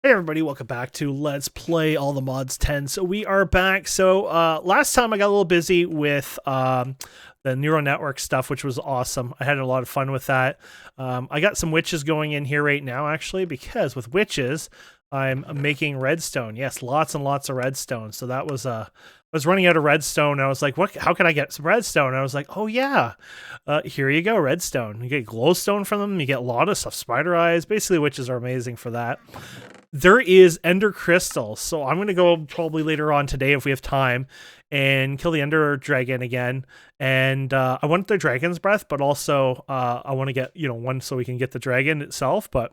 Hey everybody, welcome back to Let's Play All the Mods 10. So we are back. So last time I got a little busy with the neural network stuff, which was awesome. I had a lot of fun with that. I got some witches going in here right now, actually, because with witches, I'm making redstone. Yes, lots and lots of redstone. So that was I was running out of redstone. And I was like, "What? How can I get some redstone?" And I was like, "Oh yeah, here you go, redstone. You get glowstone from them. You get a lot of stuff, spider eyes. Basically, witches are amazing for that." There is ender crystals, so I'm going to go probably later on today if we have time and kill the ender dragon again. And I want the dragon's breath, but also I want to get, one so we can get the dragon itself, but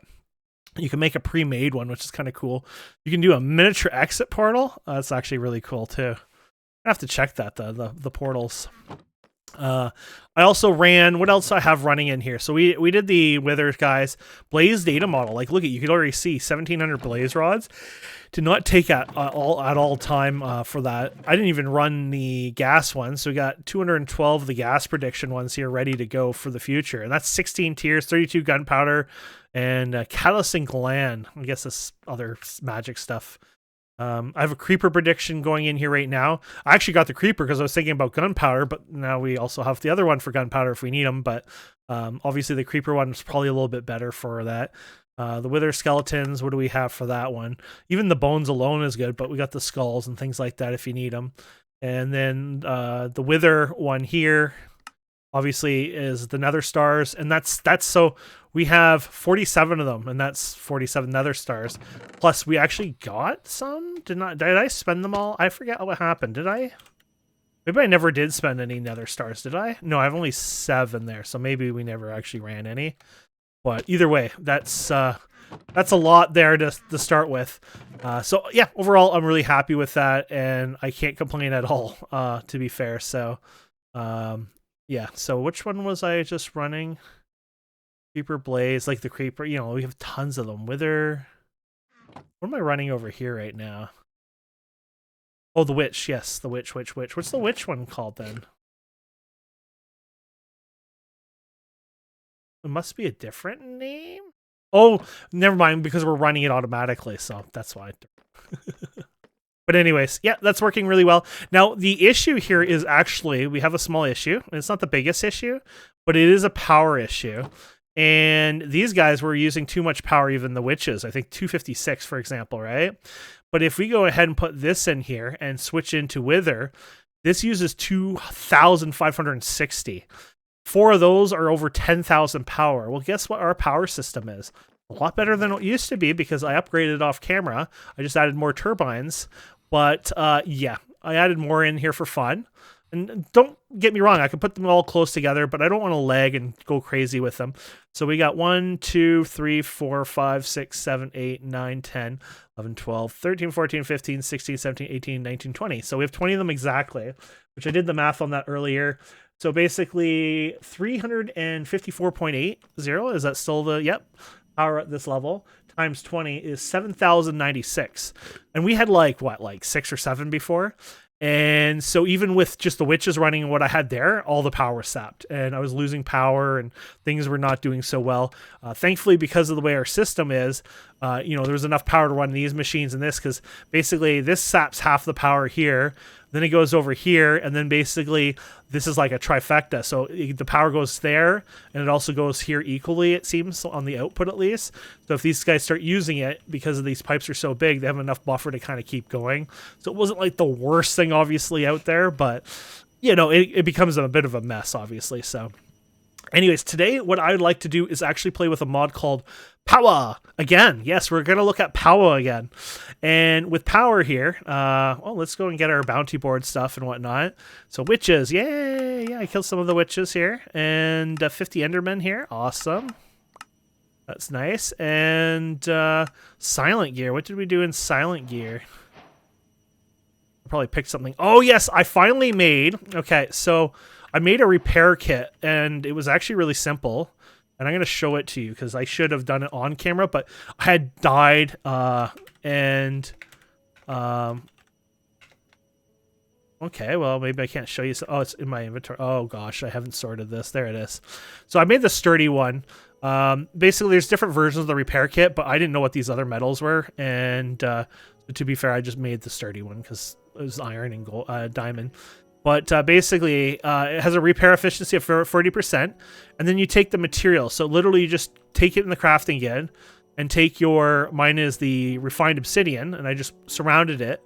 you can make a pre-made one, which is kind of cool. You can do a miniature exit portal. That's actually really cool too. I have to check that, the portals. I also ran, what else I have running in here? So we did the Wither guys blaze data model. Like, look at, you could already see 1700 blaze rods. Did not take at all time for that. I didn't even run the gas ones, so we got 212 of the gas prediction ones here ready to go for the future, and that's 16 tiers, 32 gunpowder, and catalyst and gland. I guess this other magic stuff. I have a creeper prediction going in here right now. I actually got the creeper because I was thinking about gunpowder, but now we also have the other one for gunpowder if we need them. But obviously the creeper one is probably a little bit better for that. The wither skeletons, what do we have for that one? Even the bones alone is good, but we got the skulls and things like that if you need them. And then the wither one here, obviously, is the Nether Stars, and that's so we have 47 of them, and that's 47 Nether Stars. Plus, we actually got some. Did I spend them all? I forget what happened. Did I? Maybe I never did spend any Nether Stars. Did I? No, I have only 7 there, so maybe we never actually ran any. But either way, that's a lot there to start with. So yeah, overall, I'm really happy with that, and I can't complain at all. To be fair, so. Yeah, so which one was I just running? Creeper Blaze, like the creeper, we have tons of them. Wither. What am I running over here right now? Oh, the witch, yes, the witch. What's the witch one called then? It must be a different name? Oh, never mind, because we're running it automatically, so that's why. But anyways, yeah, that's working really well. Now, the issue here is actually, we have a small issue. It's not the biggest issue, but it is a power issue. And these guys were using too much power, even the witches. I think 256, for example, right? But if we go ahead and put this in here and switch into Wither, this uses 2,560. 4 of those are over 10,000 power. Well, guess what our power system is? A lot better than it used to be because I upgraded off camera. I just added more turbines. But yeah, I added more in here for fun. And don't get me wrong, I could put them all close together, but I don't want to lag and go crazy with them. So we got 1, 2, 3, 4, 5, 6, 7, 8, 9, 10, 11, 12, 13, 14, 15, 16, 17, 18, 19, 20. So we have 20 of them exactly, which I did the math on that earlier. So basically 354.80, is that still the, yep, power at this level, times 20 is 7,096. And we had like 6 or 7 before. And so even with just the witches running what I had there, all the power sapped and I was losing power and things were not doing so well. Thankfully, because of the way our system is, there was enough power to run these machines and this, because basically this saps half the power here. Then it goes over here, and then basically this is like a trifecta. So the power goes there, and it also goes here equally, it seems, on the output at least. So if these guys start using it, because of these pipes are so big, they have enough buffer to kind of keep going. So it wasn't like the worst thing, obviously, out there, but, it becomes a bit of a mess, obviously. So anyways, today what I would like to do is actually play with a mod called Powah again. Yes, we're going to look at Powah again. And with power here, let's go and get our bounty board stuff and whatnot. So witches, yay! Yeah, I killed some of the witches here. And 50 endermen here. Awesome. That's nice. And silent gear. What did we do in silent gear? I probably picked something. Oh, yes, I finally made... Okay, so I made a repair kit, and it was actually really simple. And I'm going to show it to you because I should have done it on camera, but I had died okay, well, maybe I can't show you. Oh, it's in my inventory. Oh, gosh, I haven't sorted this. There it is. So I made the sturdy one. Basically, there's different versions of the repair kit, but I didn't know what these other metals were, and to be fair, I just made the sturdy one because it was iron and gold, diamond. But basically, it has a repair efficiency of 40%, and then you take the material. So literally, you just take it in the crafting kit, and take mine is the refined obsidian, and I just surrounded it,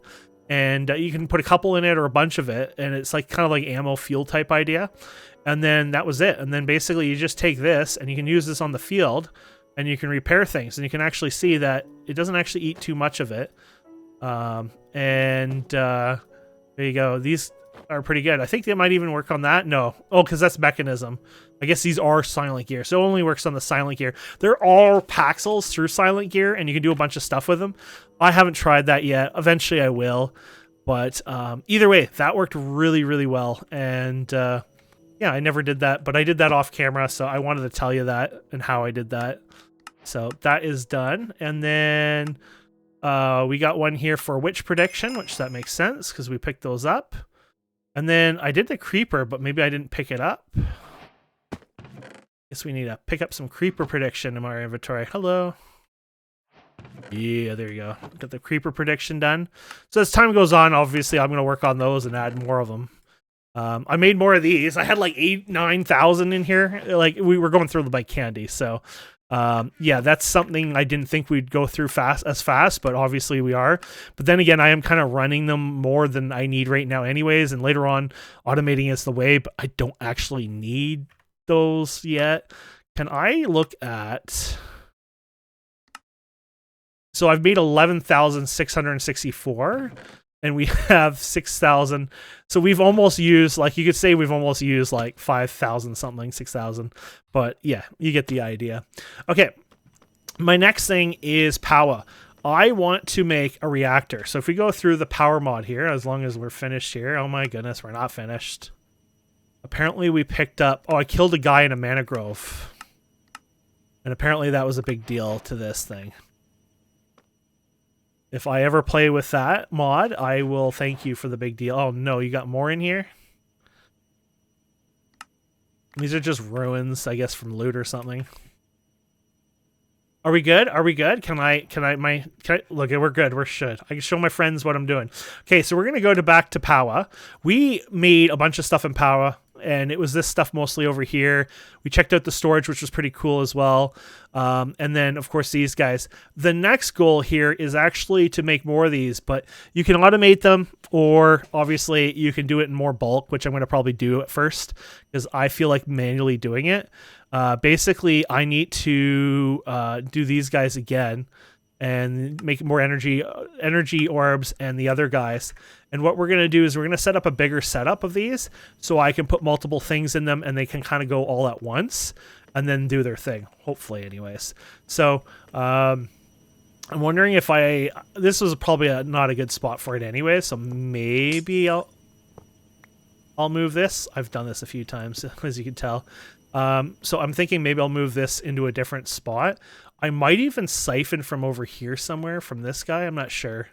and you can put a couple in it or a bunch of it, and it's like kind of like ammo fuel type idea. And then that was it. And then basically you just take this and you can use this on the field and you can repair things. And you can actually see that it doesn't actually eat too much of it. There you go. These are pretty good. I think they might even work on that. No. Oh, because that's mechanism. I guess these are silent gear. So it only works on the silent gear. They're all Paxels through silent gear and you can do a bunch of stuff with them. I haven't tried that yet. Eventually I will. But either way, that worked really, really well. And yeah, I never did that, but I did that off camera, so I wanted to tell you that and how I did that. So that is done. And then we got one here for witch prediction, which that makes sense because we picked those up. And then I did the creeper, but maybe I didn't pick it up. Guess we need to pick up some creeper prediction in our inventory. Hello. Yeah, there you go. Got the creeper prediction done. So as time goes on, obviously I'm going to work on those and add more of them. I made more of these. I had like 9,000 in here. Like we were going through them like candy. So, yeah, that's something I didn't think we'd go through as fast, but obviously we are. But then again, I am kind of running them more than I need right now anyways. And later on, automating is the way, but I don't actually need those yet. Can I look at... So I've made 11,664. And we have 6,000. So we've almost used, like you could say we've almost used like 5,000 something, 6,000. But yeah, you get the idea. Okay, my next thing is Powah. I want to make a reactor. So if we go through the power mod here, as long as we're finished here. Oh my goodness, we're not finished. Apparently we picked up, oh, I killed a guy in a mana grove. And apparently that was a big deal to this thing. If I ever play with that mod, I will thank you for the big deal. Oh no, you got more in here? These are just ruins, I guess, from loot or something. Are we good? Are we good? Can I look, we're good. We're should. I can show my friends what I'm doing. Okay, so we're going to back to Powah. We made a bunch of stuff in Powah, and it was this stuff mostly over here. We checked out the storage, which was pretty cool as well. And then, of course, these guys. The next goal here is actually to make more of these, but you can automate them, or obviously you can do it in more bulk, which I'm going to probably do at first because I feel like manually doing it. Basically, I need to do these guys again and make more energy orbs and the other guys. And what we're going to do is we're going to set up a bigger setup of these so I can put multiple things in them and they can kind of go all at once and then do their thing, hopefully anyways. So I'm wondering if this was probably not a good spot for it anyway, so maybe I'll move this. I've done this a few times, as you can tell. So I'm thinking maybe I'll move this into a different spot. I might even siphon from over here somewhere from this guy. I'm not sure.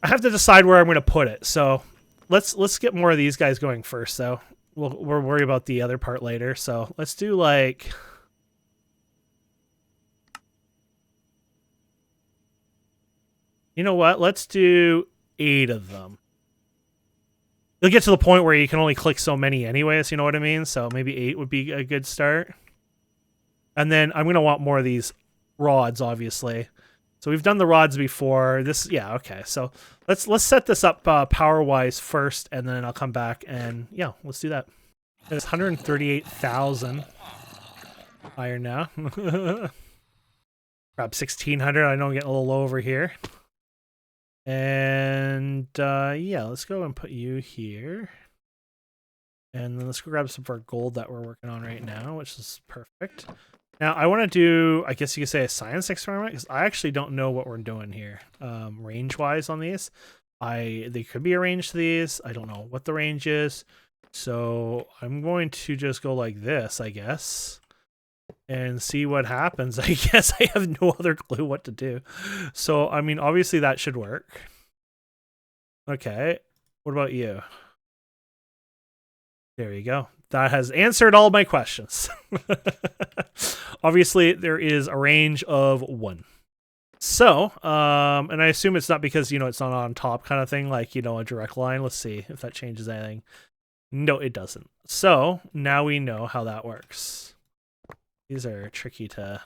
I have to decide where I'm going to put it. So let's get more of these guys going first, though. We'll worry about the other part later. So let's do like... You know what? Let's do 8 of them. You'll get to the point where you can only click so many anyways, you know what I mean? So maybe 8 would be a good start. And then I'm going to want more of these rods, obviously. So we've done the rods before. This, yeah, okay. So let's set this up power-wise first, and then I'll come back and, yeah, let's do that. It's 138,000 iron now. Grab 1,600. I know I'm getting a little low over here. And yeah, let's go and put you here. And then let's go grab some of our gold that we're working on right now, which is perfect. Now, I want to do, I guess you could say, a science experiment, because I actually don't know what we're doing here range-wise on these. They could be arranged to these. I don't know what the range is. So I'm going to just go like this, I guess, and see what happens. I guess I have no other clue what to do. So, I mean, obviously that should work. Okay. What about you? There you go. that has answered all my questions. Obviously, there is a range of 1. So, and I assume it's not because, it's not on top kind of thing, like, a direct line. Let's see if that changes anything. No, it doesn't. So, now we know how that works. These are tricky to...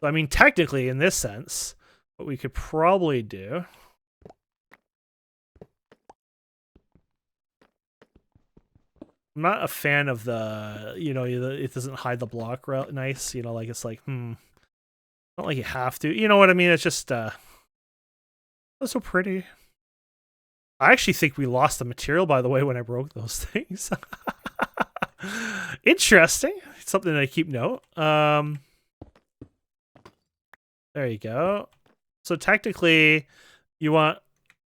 So, I mean, technically, in this sense, what we could probably do... I'm not a fan of the, it doesn't hide the block nice, like it's like, not like you have to, you know what I mean? It's just, that's so pretty. I actually think we lost the material, by the way, when I broke those things. Interesting. It's something I keep note. There you go. So technically, you want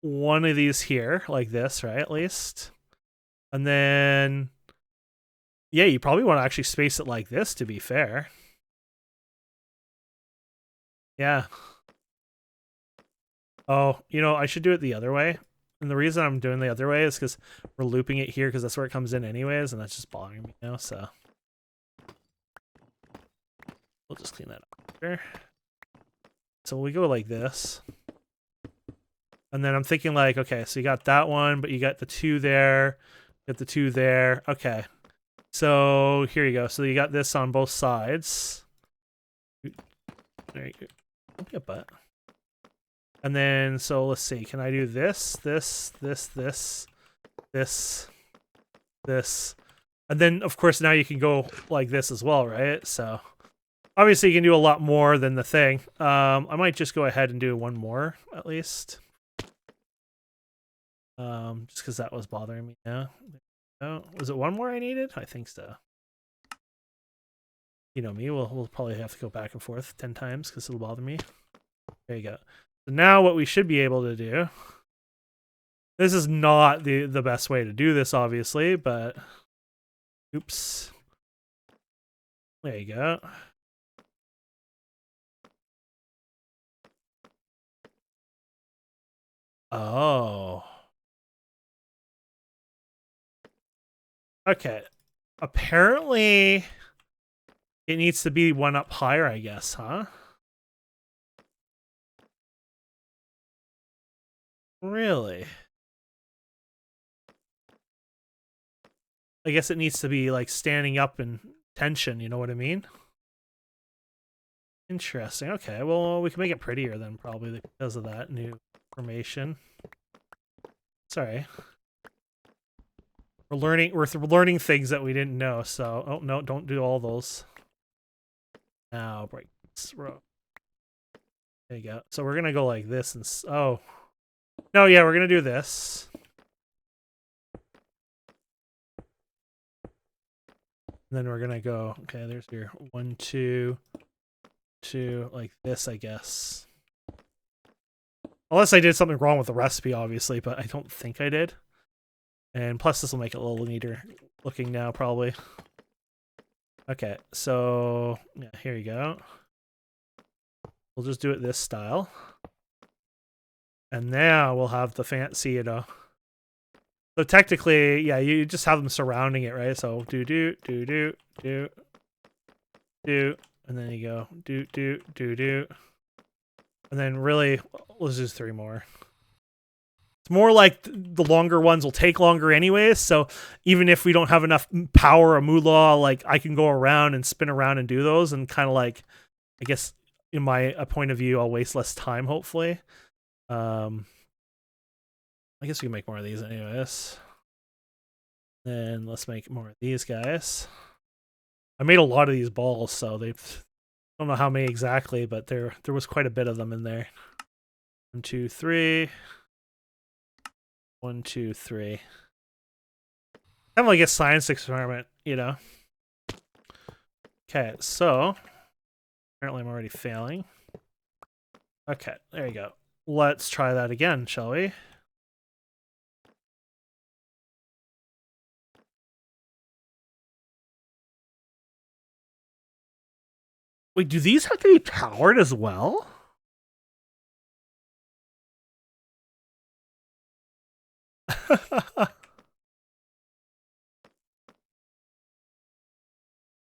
one of these here, like this, right? At least. And then... Yeah, you probably want to actually space it like this, to be fair. Yeah. Oh, I should do it the other way. And the reason I'm doing the other way is because we're looping it here because that's where it comes in anyways, and that's just bothering me now, so. We'll just clean that up here. So we go like this. And then I'm thinking like, okay, so you got that one, but you got the 2 there. You got the 2 there. Okay. So here you go. So you got this on both sides. There you go. Don't be a butt. And then, so let's see. Can I do this, this, this? And then, of course, now you can go like this as well, right? So obviously you can do a lot more than the thing. I might just go ahead and do one more at least. Just because that was bothering me now. Oh, was it one more I needed? I think so. You know me, we'll probably have to go back and forth 10 times because it'll bother me. There you go. So now what we should be able to do... This is not the best way to do this, obviously, but... Oops. There you go. Oh. Okay. Apparently, it needs to be one up higher, I guess, huh? Really? I guess it needs to be, like, standing up in tension, you know what I mean? Interesting. Okay, well, we can make it prettier then, probably, because of that new information. Sorry. We're learning things that we didn't know, so... Oh, no, don't do all those. Now, break this row. There you go. So we're gonna go like this and... Oh. No, yeah, we're gonna do this. And then we're gonna go... Okay, there's your 1, 2, 2, like this, I guess. Unless I did something wrong with the recipe, obviously, but I don't think I did. And plus, this will make it a little neater looking now, probably. Okay, so yeah, here you go. We'll just do it this style. And now we'll have the fancy, you know. So technically, yeah, you just have them surrounding it, right? So do, and then you go do. And then really, let's do 3 more. It's more like the longer ones will take longer anyways, so even if we don't have enough power or moolah, like I can go around and spin around and do those and kind of like, I guess in my point of view, I'll waste less time, hopefully. I guess we can make more of these anyways. Then let's make more of these guys. I made a lot of these balls, so I don't know how many exactly, but there was quite a bit of them in there. 1, 2, 3. 1, 2, 3. Kind of like a science experiment, you know. Okay, so apparently I'm already failing. Okay, there you go. Let's try that again, shall we? Wait, do these have to be powered as well?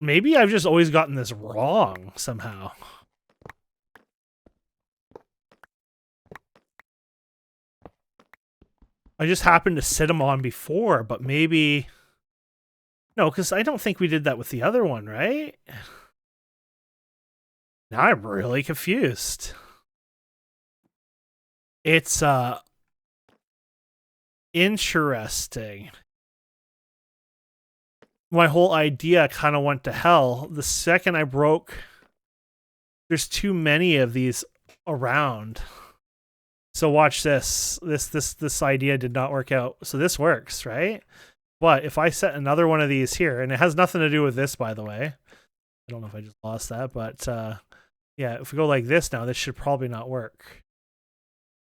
Maybe I've just always gotten this wrong somehow. I just happened to sit them on before, but maybe... No, because I don't think we did that with the other one, right? Now I'm really confused. It's, interesting. My whole idea kind of went to hell. The second I broke... There's too many of these around. So watch this. This idea did not work out. So this works, right? But if I set another one of these here, and it has nothing to do with this, by the way. I don't know if I just lost that, but yeah, if we go like this now, this should probably not work.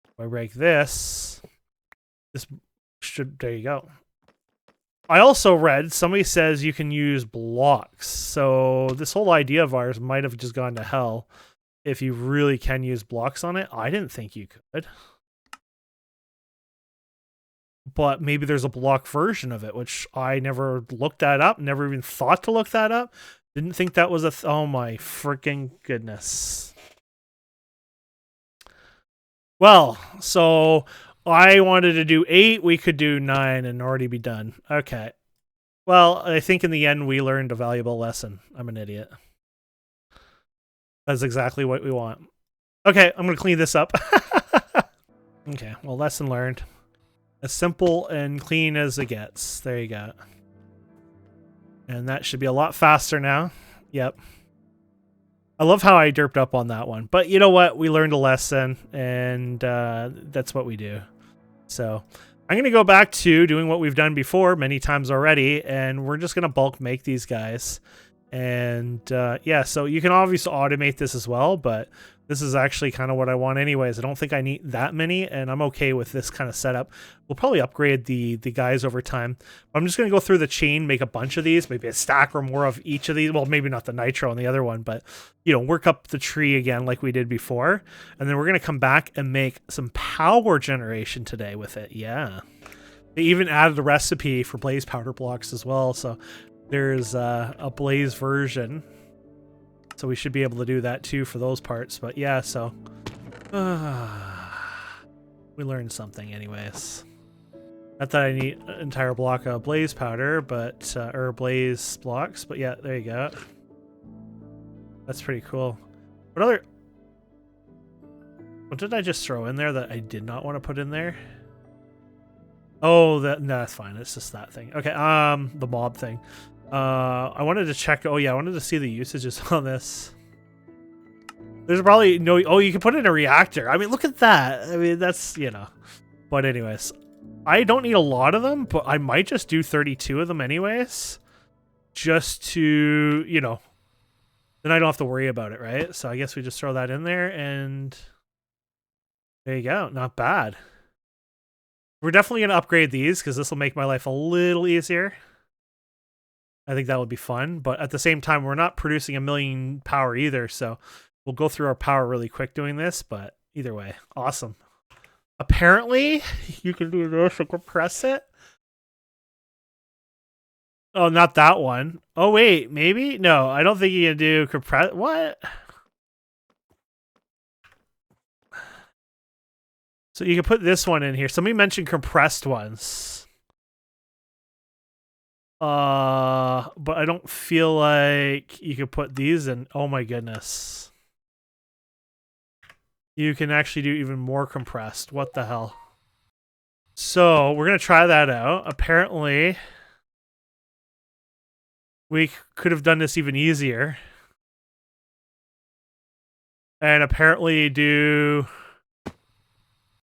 If I break this, this should, there you go. I also read, somebody says you can use blocks. So this whole idea of ours might have just gone to hell if you really can use blocks on it. I didn't think you could. But maybe there's a block version of it, which I never looked that up, never even thought to look that up. Didn't think that was a... oh my freaking goodness. Well, so I wanted to do 8, we could do 9 and already be done. Okay. Well, I think in the end we learned a valuable lesson. I'm an idiot. That's exactly what we want. Okay, I'm going to clean this up. Okay, well, lesson learned. As simple and clean as it gets. There you go. And that should be a lot faster now. Yep. I love how I derped up on that one. But you know what? We learned a lesson, and that's what we do. So I'm going to go back to doing what we've done before many times already, and we're just going to bulk make these guys. And yeah, so you can obviously automate this as well, but this is actually kind of what I want anyways. I don't think I need that many, and I'm okay with this kind of setup. We'll probably upgrade the guys over time. I'm just going to go through the chain, make a bunch of these, maybe a stack or more of each of these. Well, maybe not the nitro on the other one, but, you know, work up the tree again like we did before. And then we're going to come back and make some power generation today with it. Yeah. They even added a recipe for blaze powder blocks as well, so there's a blaze version. So we should be able to do that too for those parts. But yeah, so we learned something anyways. Not that I need an entire block of blaze powder, but or blaze blocks, but yeah, there you go. That's pretty cool. What did I just throw in there that I did not want to put in there? Oh, no, that's fine. It's just that thing. Okay, the mob thing. I wanted to check. Oh yeah, I wanted to see the usages on this. There's probably no... oh, you can put it in a reactor. I mean, look at that. I mean, that's, you know. But anyways, I don't need a lot of them, but I might just do 32 of them anyways. Just to, you know, then I don't have to worry about it, right? So I guess we just throw that in there, and there you go. Not bad. We're definitely going to upgrade these because this will make my life a little easier. I think that would be fun, but at the same time, we're not producing 1,000,000 power either, so we'll go through our power really quick doing this, but either way, awesome. Apparently, you can do this and compress it. Oh, not that one. Oh, wait, maybe? No, I don't think you can do compress... what? So you can put this one in here. Somebody mentioned compressed ones. But I don't feel like you could put these in. Oh my goodness. You can actually do even more compressed. What the hell? So we're going to try that out. Apparently, we could have done this even easier. And apparently do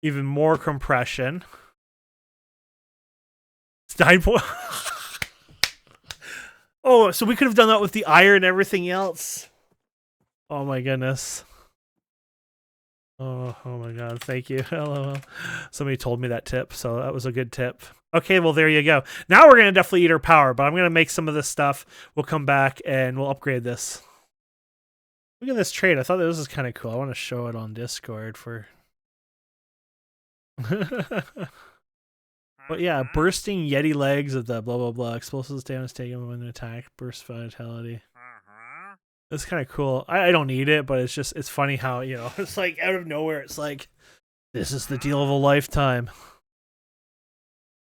even more compression. It's 9 point... oh, so we could have done that with the iron and everything else. Oh my goodness. Oh my god, thank you. LOL. Somebody told me that tip, so that was a good tip. Okay, well, there you go. Now we're going to definitely eat our power, but I'm going to make some of this stuff. We'll come back and we'll upgrade this. Look at this trade. I thought this was kind of cool. I want to show it on Discord for... But yeah, bursting Yeti legs of the blah blah blah. Explosives damage taken when attack. Burst vitality. It's kind of cool. I don't need it, but it's funny how, you know, it's like out of nowhere. It's like, this is the deal of a lifetime.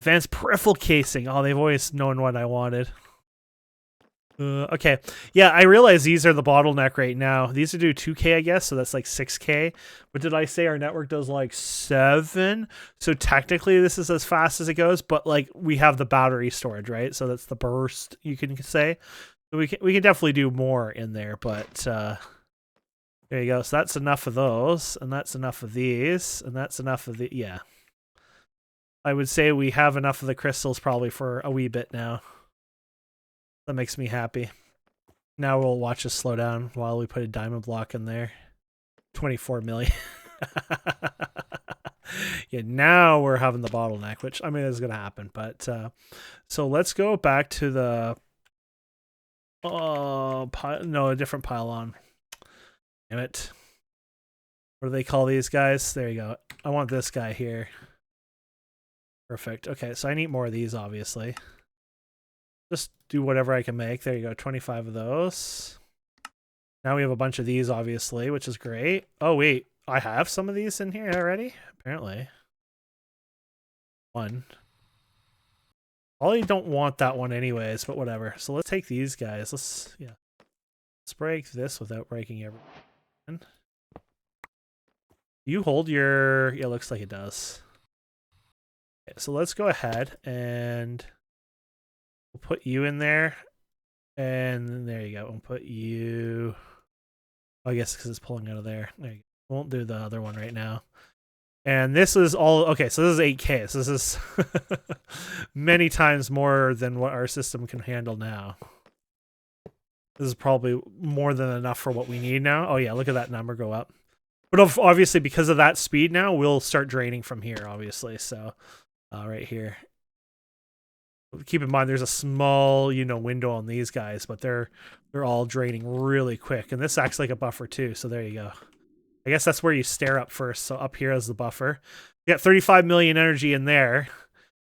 Advanced peripheral casing. Oh, they've always known what I wanted. Okay. Yeah, I realize these are the bottleneck right now. These do 2K, I guess, so that's like 6K. But did I say our network does like 7? So technically this is as fast as it goes, but like we have the battery storage, right? So that's the burst, you can say. So we can definitely do more in there, but there you go. So that's enough of those, and that's enough of these, and that's enough of the, yeah. I would say we have enough of the crystals probably for a wee bit now. That makes me happy. Now we'll watch us slow down while we put a diamond block in there. 24 million. Yeah, now we're having the bottleneck, which, I mean, is going to happen. But so let's go back to the no, a different pylon. Damn it. What do they call these guys? There you go. I want this guy here. Perfect. Okay, so I need more of these, obviously. Just do whatever I can make. There you go, 25 of those. Now we have a bunch of these, obviously, which is great. Oh, wait. I have some of these in here already? Apparently. One. Probably don't want that one anyways, but whatever. So let's take these guys. Let's break this without breaking everything. You hold your... Yeah, looks like it does. Okay, so let's go ahead and... We'll put you in there, and there you go. We'll put you... Oh, I guess because it's pulling out of there. There you go. Won't do the other one right now. And this is all... Okay, so this is 8K. So this is many times more than what our system can handle now. This is probably more than enough for what we need now. Oh, yeah, look at that number go up. But obviously, because of that speed now, we'll start draining from here, obviously. So, right here. Keep in mind, there's a small, you know, window on these guys, but they're all draining really quick, and this acts like a buffer too. So there you go. I guess that's where you stare up first. So up here is the buffer. You got 35 million energy in there.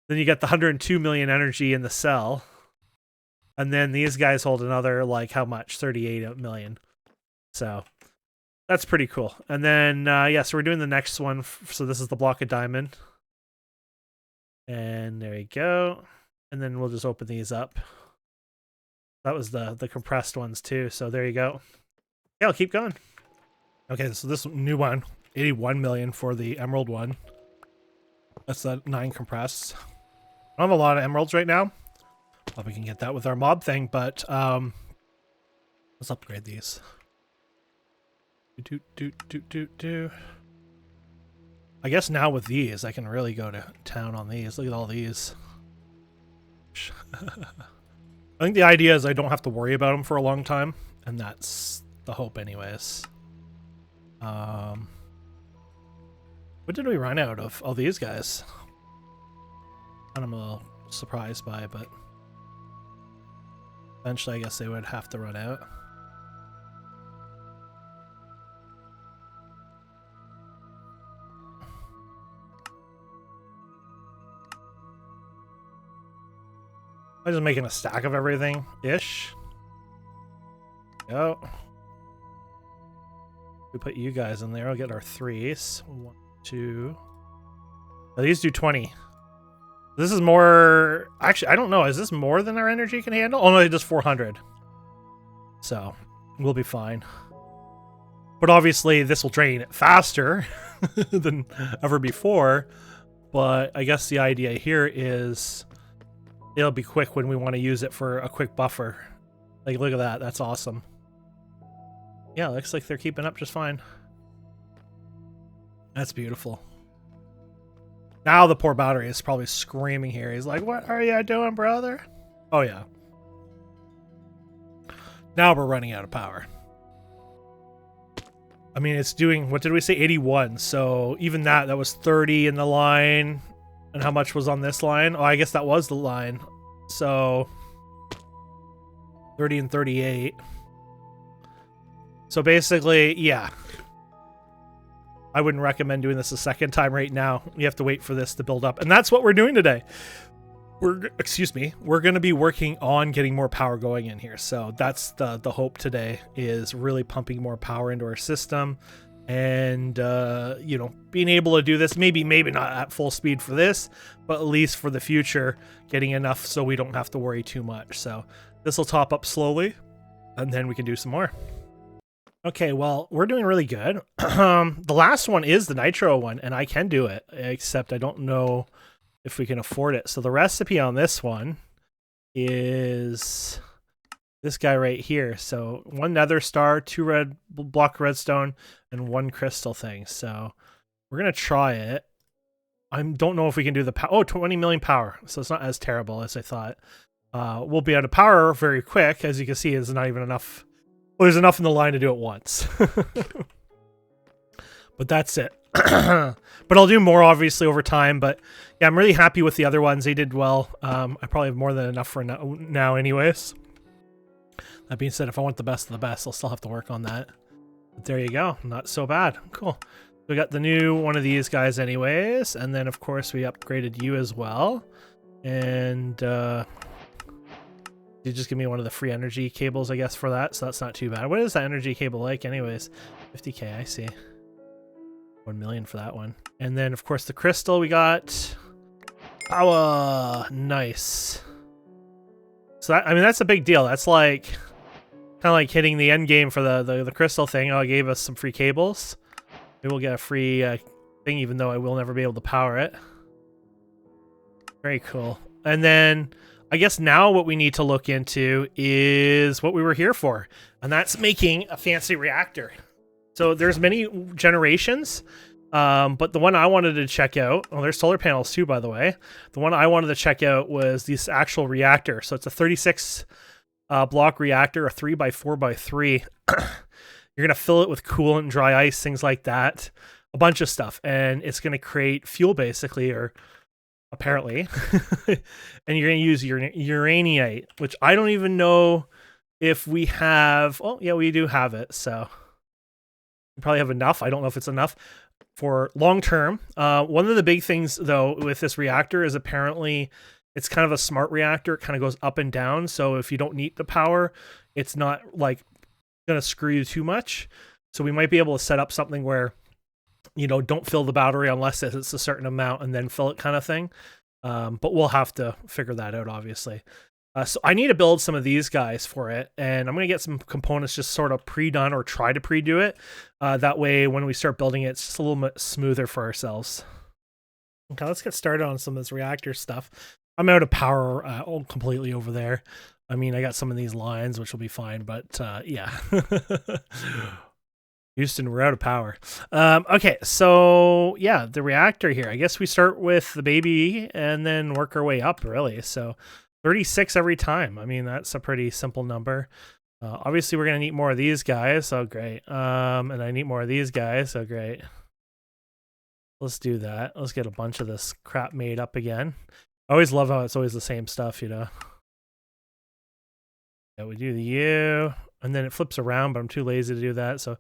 Then you got the 102 million energy in the cell, and then these guys hold another, like, how much? 38 million. So that's pretty cool. And then yeah, so we're doing the next one. So this is the block of diamond, and there you go. And then we'll just open these up. That was the compressed ones too. So there you go. Yeah, I'll keep going. Okay, so this new one, 81 million for the emerald one. That's the 9 compressed. I don't have a lot of emeralds right now. Probably can get that with our mob thing, but let's upgrade these. I guess now with these, I can really go to town on these. Look at all these. I think the idea is I don't have to worry about them for a long time, and that's the hope anyways. What did we run out of? Oh, these guys. I'm a little surprised by, but eventually I guess they would have to run out. I'm just making a stack of everything-ish. Go. We put you guys in there. I'll get our 3s. 1, 2. Oh, these do 20. This is more... Actually, I don't know. Is this more than our energy can handle? Oh, no, it does 400. So, we'll be fine. But obviously, this will drain faster than ever before. But I guess the idea here is... It'll be quick when we want to use it for a quick buffer. Like, look at that. That's awesome. Yeah, looks like they're keeping up just fine. That's beautiful. Now the poor battery is probably screaming here. He's like, what are you doing, brother? Oh, yeah. Now we're running out of power. I mean, it's doing, what did we say? 81. So even that was 30 in the line. And how much was on this line? Oh, I guess that was the line. So 30 and 38. So basically, yeah. I wouldn't recommend doing this a second time right now. You have to wait for this to build up. And that's what we're doing today. Excuse me, we're going to be working on getting more power going in here. So that's the hope today, is really pumping more power into our system. And, you know, being able to do this, maybe not at full speed for this, but at least for the future, getting enough so we don't have to worry too much. So this will top up slowly, and then we can do some more. Okay, well, we're doing really good. The last one is the Nitro one, and I can do it, except I don't know if we can afford it. So the recipe on this one is this guy right here. So 1 Nether Star, 2 red block redstone, and 1 crystal thing. So we're gonna try it. I don't know if we can do the power. Oh, 20 million power. So it's not as terrible as I thought. We'll be out of power very quick. As you can see, there's not even enough. Well, there's enough in the line to do it once. But that's it. But I'll do more obviously over time. But yeah, I'm really happy with the other ones. They did well. I probably have more than enough for now anyways. That being said, if I want the best of the best, I'll still have to work on that. But there you go. Not so bad. Cool. We got the new one of these guys anyways. And then, of course, we upgraded you as well. And you just give me one of the free energy cables, I guess, for that. So that's not too bad. What is that energy cable like anyways? 50K, I see. 1 million for that one. And then, of course, the crystal we got. Powah. Nice. So that, I mean, that's a big deal. That's like kind of like hitting the end game for the crystal thing. Oh, it gave us some free cables. Maybe we'll get a free thing, even though I will never be able to power it. Very cool. And then I guess now what we need to look into is what we were here for, and that's making a fancy reactor. So there's many generations, but the one I wanted to check out, oh, there's solar panels too, by the way. The one I wanted to check out was this actual reactor. So it's a 36 block reactor, a 3x4x3. You're going to fill it with coolant, dry ice, things like that, a bunch of stuff. And it's going to create fuel basically, or apparently. And you're going to use uraniite, which I don't even know if we have. Oh, yeah, we do have it. So we probably have enough. I don't know if it's enough for long term. One of the big things, though, with this reactor is apparently it's kind of a smart reactor. It kind of goes up and down. So if you don't need the power, it's not like going to screw you too much. So we might be able to set up something where, you know, don't fill the battery unless it's a certain amount and then fill it kind of thing. But we'll have to figure that out, obviously. So I need to build some of these guys for it, and I'm going to get some components just sort of pre-done or try to pre-do it. That way, when we start building it, it's just a little bit smoother for ourselves. Okay, let's get started on some of this reactor stuff. I'm out of power completely over there. I mean, I got some of these lines, which will be fine, but yeah. Houston, we're out of power. Okay, so yeah, the reactor here. I guess we start with the baby and then work our way up, really. So 36 every time. I mean, that's a pretty simple number. Obviously, we're going to need more of these guys. So great. And I need more of these guys. So great. Let's do that. Let's get a bunch of this crap made up again. I always love how it's always the same stuff, you know. Yeah, we do the U, and then it flips around, but I'm too lazy to do that. So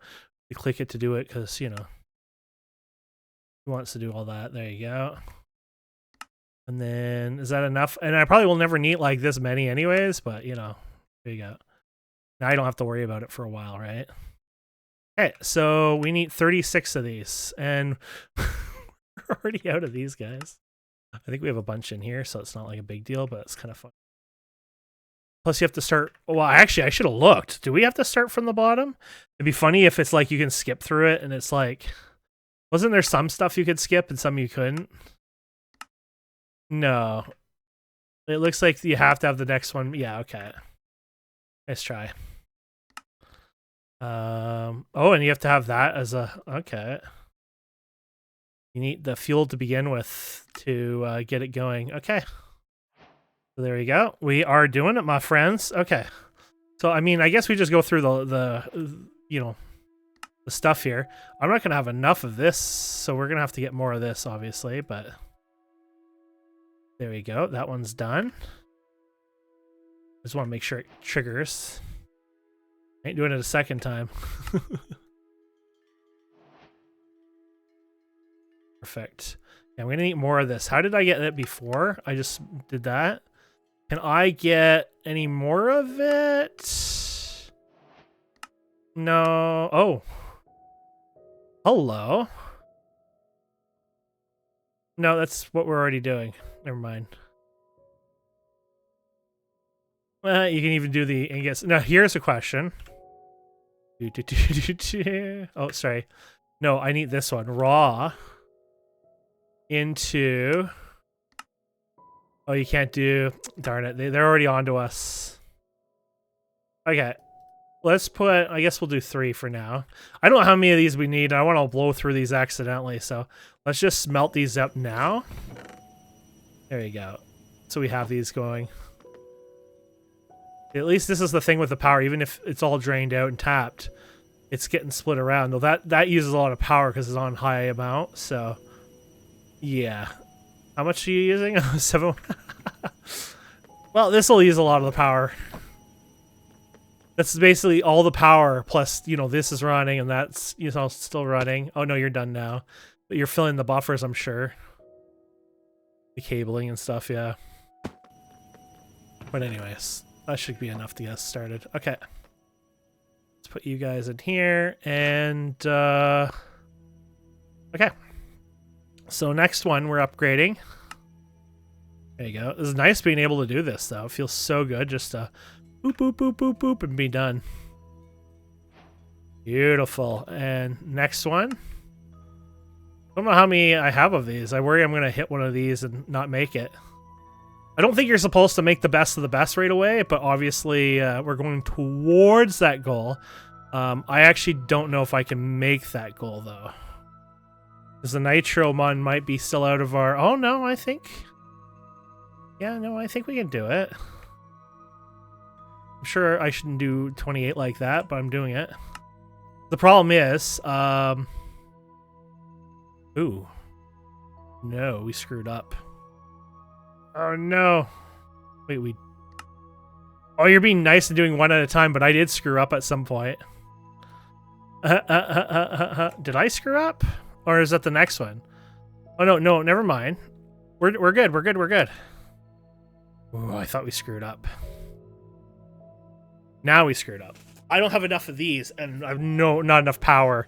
you click it to do it because, you know, who wants to do all that? There you go. And then, is that enough? And I probably will never need like this many anyways, but, you know, there you go. Now I don't have to worry about it for a while, right? Okay, so we need 36 of these, and we're already out of these guys. I think we have a bunch in here, so it's not like a big deal, but it's kind of fun. Plus, you have to start. Well, actually, I should have looked. Do we have to start from the bottom? It'd be funny if it's like you can skip through it, and it's like, wasn't there some stuff you could skip and some you couldn't? No. It looks like you have to have the next one. Yeah, okay. Nice try. Oh, and you have to have that as a. Okay. You need the fuel to begin with to get it going. Okay. So there we go. We are doing it, my friends. Okay. So, I mean, I guess we just go through the you know, the stuff here. I'm not going to have enough of this, so we're going to have to get more of this, obviously, but there we go. That one's done. I just want to make sure it triggers. I ain't doing it a second time. Perfect. Yeah, I'm gonna need more of this. How did I get it before? I just did that. Can I get any more of it? No. Oh. Hello. No, that's what we're already doing. Never mind. You can even do the ingots. Now, here's a question. Oh, sorry. No, I need this one. Raw into... Oh, you can't do... Darn it. They're already onto us. Okay. Let's put... I guess we'll do 3 for now. I don't know how many of these we need. I want to blow through these accidentally, so let's just smelt these up now. There you go. So we have these going. At least this is the thing with the power. Even if it's all drained out and tapped, it's getting split around. Though that uses a lot of power because it's on high amount. So, yeah. How much are you using? 7. Well, this will use a lot of the power. That's basically all the power. Plus, you know, this is running and that's, you know, still running. Oh no, you're done now. But you're filling the buffers, I'm sure. The cabling and stuff, yeah. But anyways, that should be enough to get us started. Okay. Let's put you guys in here and okay. So next one we're upgrading. There you go. It's nice being able to do this though. It feels so good just to boop boop boop boop boop and be done. Beautiful. And next one. I don't know how many I have of these. I worry I'm gonna hit one of these and not make it. I don't think you're supposed to make the best of the best right away, but obviously we're going towards that goal. I actually don't know if I can make that goal, though. Because the Nitro one might be still out of our... Oh, no, I think... Yeah, no, I think we can do it. I'm sure I shouldn't do 28 like that, but I'm doing it. The problem is... Ooh. No, we screwed up. Oh no. Wait, we... Oh, you're being nice and doing one at a time, but I did screw up at some point. Did I screw up? Or is that the next one? Oh no, no, never mind. We're good, we're good, we're good. Ooh, I thought we screwed up. Now we screwed up. I don't have enough of these, and I've not enough power.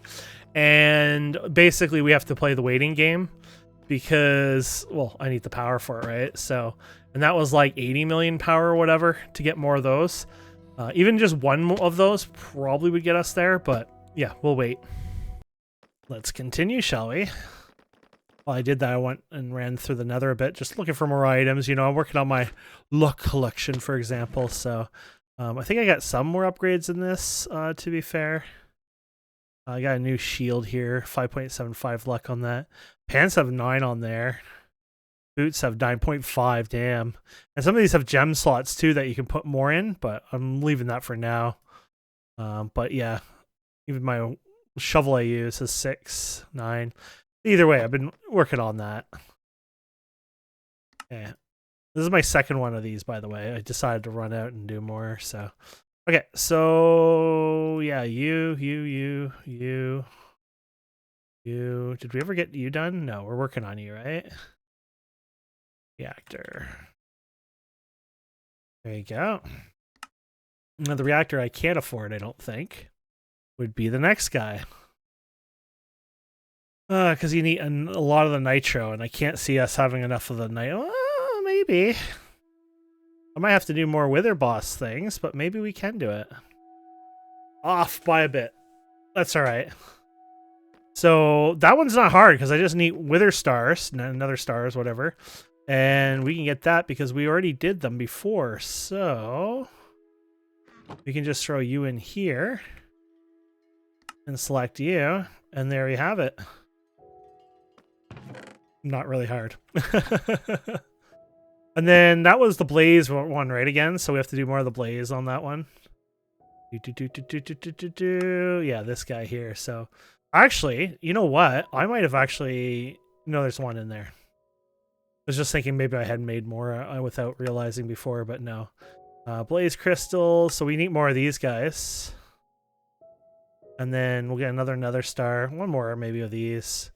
And basically we have to play the waiting game. Because, well, I need the power for it, right? So, and that was like 80 million power or whatever to get more of those. Even just one of those probably would get us there, but yeah, we'll wait. Let's continue, shall we? While I did that, I went and ran through the nether a bit, just looking for more items. You know, I'm working on my luck collection, for example. So, I think I got some more upgrades in this, to be fair. I got a new shield here, 5.75 luck on that. Pants have 9 on there. Boots have 9.5, damn. And some of these have gem slots too that you can put more in, but I'm leaving that for now. But yeah, even my shovel I use is 6, 9. Either way, I've been working on that. Yeah. This is my second one of these, by the way. I decided to run out and do more, so... Okay, so yeah, you. Did we ever get you done? No, we're working on you, right? Reactor. There you go. Now the reactor I can't afford, I don't think, would be the next guy. Because you need a lot of the nitro, and I can't see us having enough of the nitro. Maybe. I might have to do more Wither Boss things, but maybe we can do it. Off by a bit. That's alright. So, that one's not hard, because I just need Wither Stars, Nether Stars, whatever. And we can get that because we already did them before, so... We can just throw you in here. And select you, and there we have it. Not really hard. And then that was the blaze one, right, again? So we have to do more of the blaze on that one. Yeah, this guy here. So actually, you know what? I might have actually... No, there's one in there. I was just thinking maybe I had made more without realizing before, but no. Blaze crystals. So we need more of these guys. And then we'll get another Nether Star. One more maybe of these.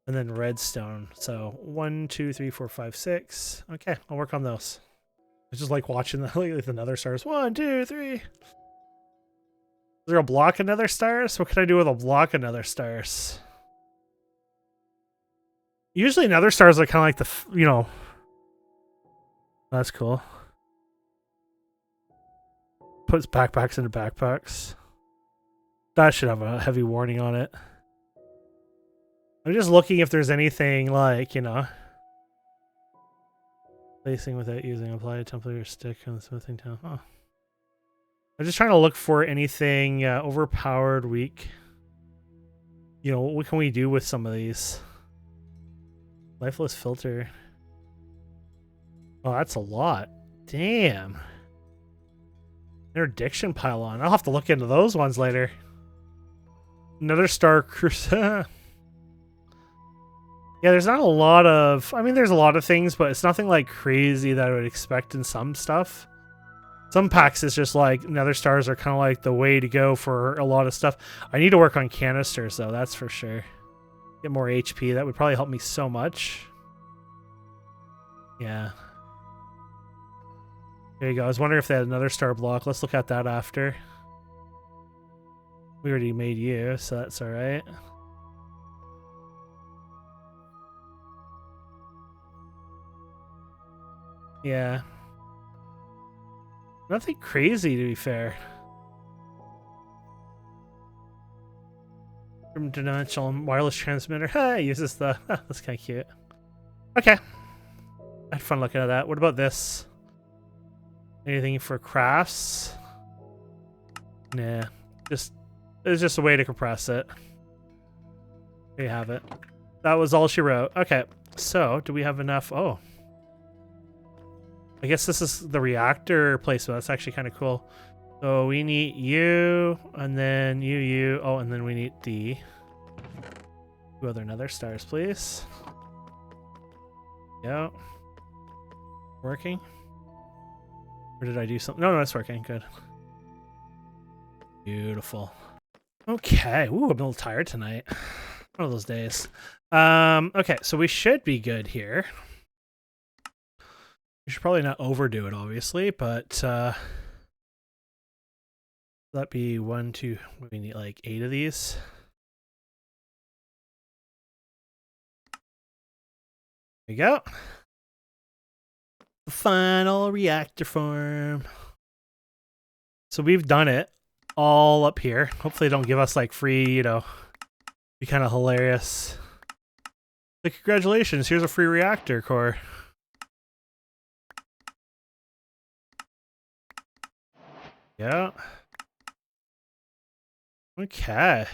And then redstone. So 1, 2, 3, 4, 5, 6. Okay, I'll work on those. I just like watching the Nether Stars. 1, 2, 3. Is there a block of Nether Stars? What can I do with a block of Nether Stars? Usually Nether Stars are kind of like the, you know. That's cool. Puts backpacks into backpacks. That should have a heavy warning on it. I'm just looking if there's anything like, you know. Placing without using applied template or stick on the smoothing town. Huh. I'm just trying to look for anything overpowered, weak. You know, what can we do with some of these? Lifeless filter. Oh, that's a lot. Damn. Interdiction pylon. I'll have to look into those ones later. Another star cruise. Yeah, there's not a lot of... I mean, there's a lot of things, but it's nothing like crazy that I would expect in some stuff. Some packs is just like Nether Stars are kind of like the way to go for a lot of stuff. I need to work on canisters, though, that's for sure. Get more HP. That would probably help me so much. Yeah. There you go. I was wondering if they had another star block. Let's look at that after. We already made you, so that's alright. Yeah. Nothing crazy, to be fair. Dimensional wireless transmitter. Hey, uses the... that's kind of cute. Okay. I had fun looking at that. What about this? Anything for crafts? Nah. It's just a way to compress it. There you have it. That was all she wrote. Okay. So, do we have enough? Oh. I guess this is the reactor placement. That's actually kind of cool. So we need you, and then you. Oh, and then we need the 2 other Nether Stars, please. Yeah. Working? Or did I do something? No, it's working. Good. Beautiful. Okay. Ooh, I'm a little tired tonight. One of those days. Okay, so we should be good here. We should probably not overdo it, obviously, but that'd be 1, 2. We need like 8 of these. There we go. The final reactor farm. So we've done it all up here. Hopefully, they don't give us like free, you know, be kind of hilarious. Like, congratulations, here's a free reactor core. Yeah. Okay.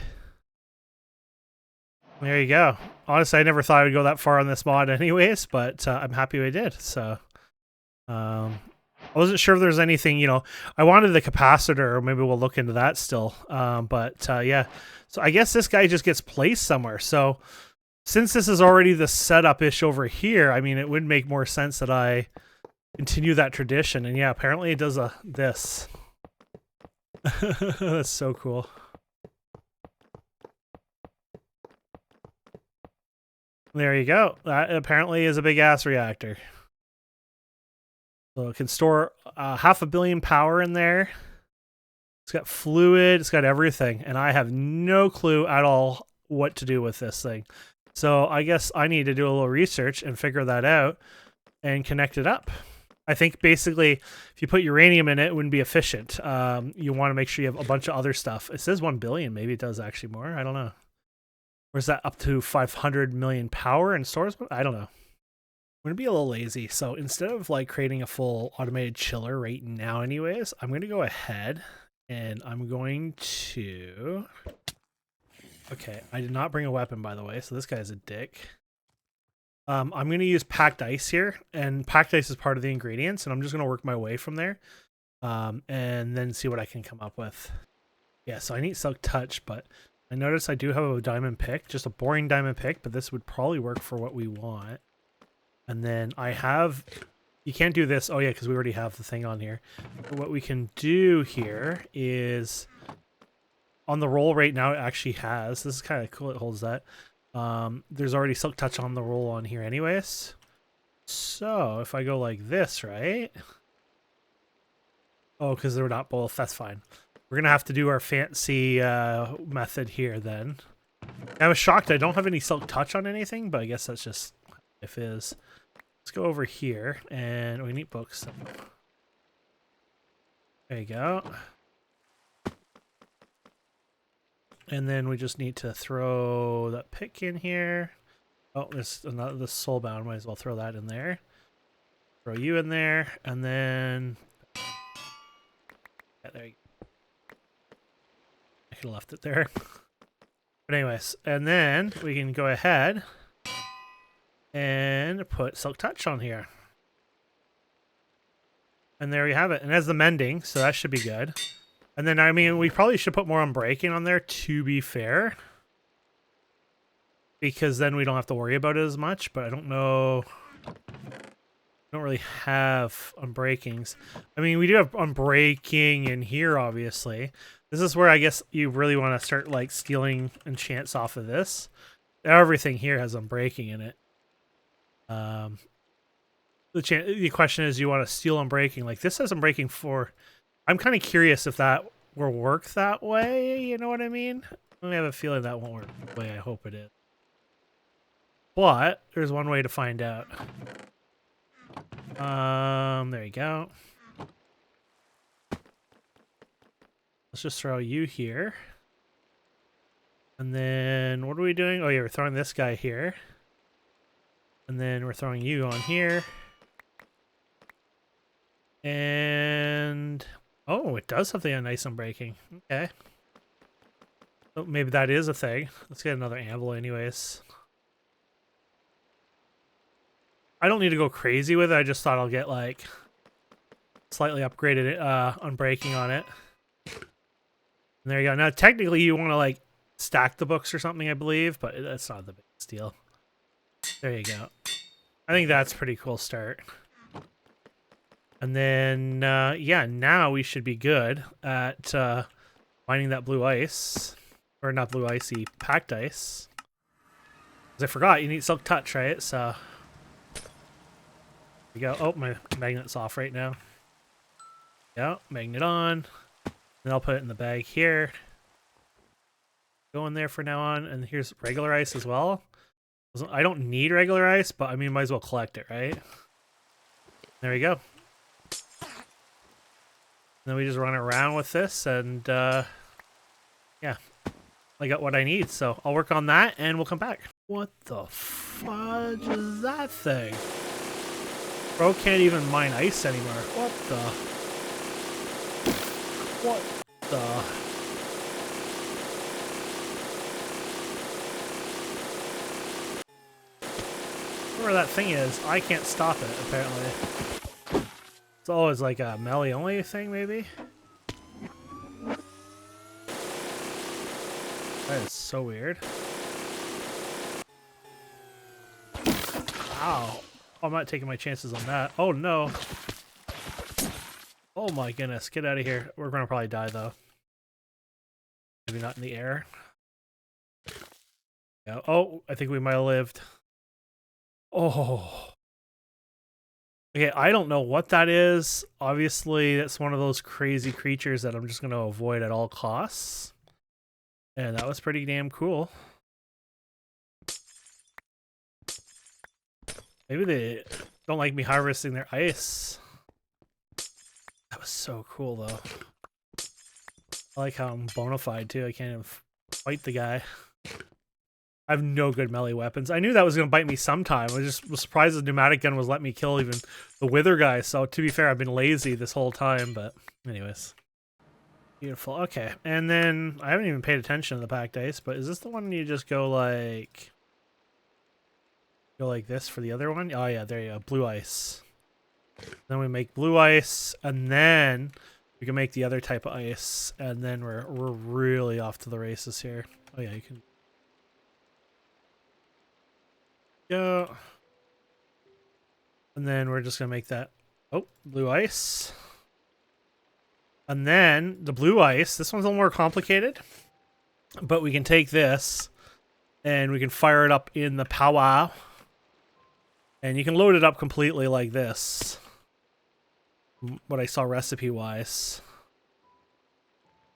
There you go. Honestly, I never thought I would go that far on this mod anyways, but I'm happy we did. So, I wasn't sure if there's anything, you know, I wanted the capacitor, or maybe we'll look into that still. But yeah, so I guess this guy just gets placed somewhere. So since this is already the setup-ish over here, I mean, it would make more sense that I continue that tradition. And yeah, apparently it does this. That's so cool. There you go. That apparently is a big ass reactor. So it can store 500 million power in there. It's got fluid. It's got everything. And I have no clue at all what to do with this thing. So I guess I need to do a little research and figure that out and connect it up. I think basically if you put uranium in it, it wouldn't be efficient. You want to make sure you have a bunch of other stuff. It says 1 billion. Maybe it does actually more. I don't know. Or is that up to 500 million power and stores? I don't know. I'm going to be a little lazy. So instead of like creating a full automated chiller right now anyways, I'm going to go ahead and I'm going to... Okay, I did not bring a weapon, by the way, so this guy's a dick. I'm going to use packed ice here, and packed ice is part of the ingredients, and I'm just going to work my way from there, and then see what I can come up with. Yeah, so I need Silk Touch, but I notice I do have a diamond pick, just a boring diamond pick, but this would probably work for what we want. And then I have... You can't do this. Oh, yeah, because we already have the thing on here. But what we can do here is... On the roll right now, it actually has... This is kind of cool. It holds that. There's already Silk Touch on the roll on here anyways. So if I go like this, right? Oh, because they're not both. That's fine. We're going to have to do our fancy method here then. I was shocked I don't have any Silk Touch on anything, but I guess that's just if is. Let's go over here, and we need books. There you go. And then we just need to throw that pick in here. Oh, there's another the soulbound. Might as well throw that in there. Throw you in there, and then yeah, there you go. I could have left it there. But anyways, and then we can go ahead and put Silk Touch on here. And there you have it. And it has the mending, so that should be good. And then, I mean, we probably should put more unbreaking on there, to be fair. Because then we don't have to worry about it as much, but I don't know. I don't really have unbreakings. I mean, we do have unbreaking in here, obviously. This is where I guess you really want to start, like, stealing enchants off of this. Everything here has unbreaking in it. The question is, you want to steal unbreaking? Like, this has unbreaking for... I'm kind of curious if that will work that way, you know what I mean? I have a feeling that won't work the way I hope it is. But, there's one way to find out. There you go. Let's just throw you here. And then, what are we doing? Oh yeah, we're throwing this guy here. And then we're throwing you on here. And... oh, it does have the nice unbreaking. Okay. So maybe that is a thing. Let's get another anvil anyways. I don't need to go crazy with it. I just thought I'll get, like, slightly upgraded unbreaking on it. And there you go. Now, technically, you want to, like, stack the books or something, I believe, but that's not the biggest deal. There you go. I think that's a pretty cool start. And then, yeah, now we should be good at finding that blue ice. Or not blue icy, packed ice. Because I forgot, you need Silk Touch, right? So... there you go. Oh, my magnet's off right now. Yeah, magnet on. Then I'll put it in the bag here. Go in there for now on. And here's regular ice as well. I don't need regular ice, but I mean, might as well collect it, right? There we go. Then we just run around with this, and yeah, I got what I need. So I'll work on that, and we'll come back. What the fudge is that thing? Bro can't even mine ice anymore. What the? What the? Whatever that thing is, I can't stop it, apparently. It's always like a melee only thing, maybe? That is so weird. Ow. I'm not taking my chances on that. Oh no. Oh my goodness, get out of here. We're gonna probably die though. Maybe not in the air. Yeah. Oh, I think we might have lived. Oh. Okay, I don't know what that is. Obviously, that's one of those crazy creatures that I'm just gonna avoid at all costs. And that was pretty damn cool. Maybe they don't like me harvesting their ice. That was so cool, though. I like how I'm bona fide, too. I can't even fight the guy. I have no good melee weapons. I knew that was going to bite me sometime. I just was surprised the pneumatic gun was letting me kill even the wither guy. So, to be fair, I've been lazy this whole time. But, anyways. Beautiful. Okay. And then, I haven't even paid attention to the packed ice. But is this the one you just go like... go like this for the other one? Oh yeah, there you go. Blue ice. Then we make blue ice, and then we can make the other type of ice, and then we're really off to the races here. Oh yeah, you can go. And then we're just gonna make that blue ice. And then the blue ice, this one's a little more complicated, but we can take this and we can fire it up in the Powah. And you can load it up completely like this. What I saw recipe-wise.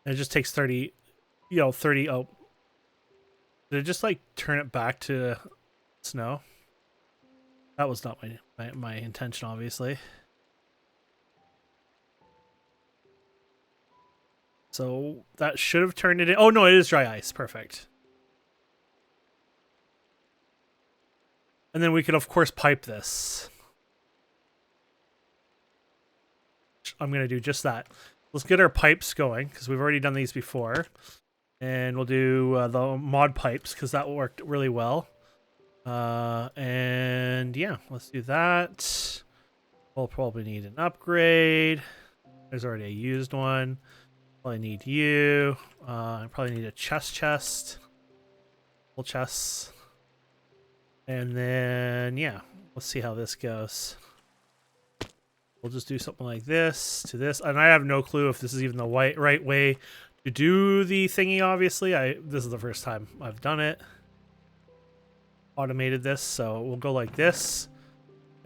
And it just takes 30, 30, oh. Did it just, like, turn it back to snow? That was not my intention, obviously. So that should have turned it in. Oh, no, it is dry ice. Perfect. And then we could, of course, pipe this. I'm going to do just that. Let's get our pipes going, because we've already done these before. And we'll do the mod pipes, because that worked really well. And yeah, let's do that. We'll probably need an upgrade. There's already a used one. Probably need you. I probably need a chest. Full chests. And then, yeah, let's see how this goes. We'll just do something like this to this. And I have no clue if this is even the right way to do the thingy, obviously. This is the first time I've done it. Automated this, so we'll go like this.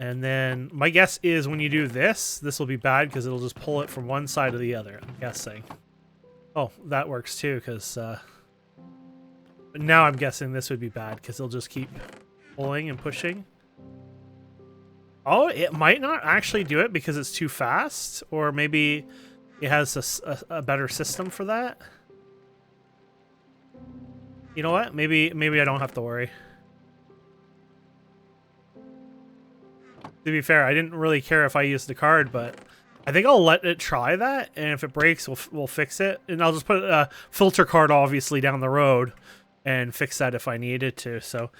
And then my guess is when you do this, this will be bad because it'll just pull it from one side to the other, I'm guessing. Oh, that works too, because now I'm guessing this would be bad because it'll just keep pulling and pushing. Oh, it might not actually do it because it's too fast, or maybe it has a better system for that. You know what? Maybe I don't have to worry. To be fair, I didn't really care if I used the card, but I think I'll let it try that, and if it breaks, we'll fix it. And I'll just put a filter card, obviously, down the road and fix that if I needed to. So,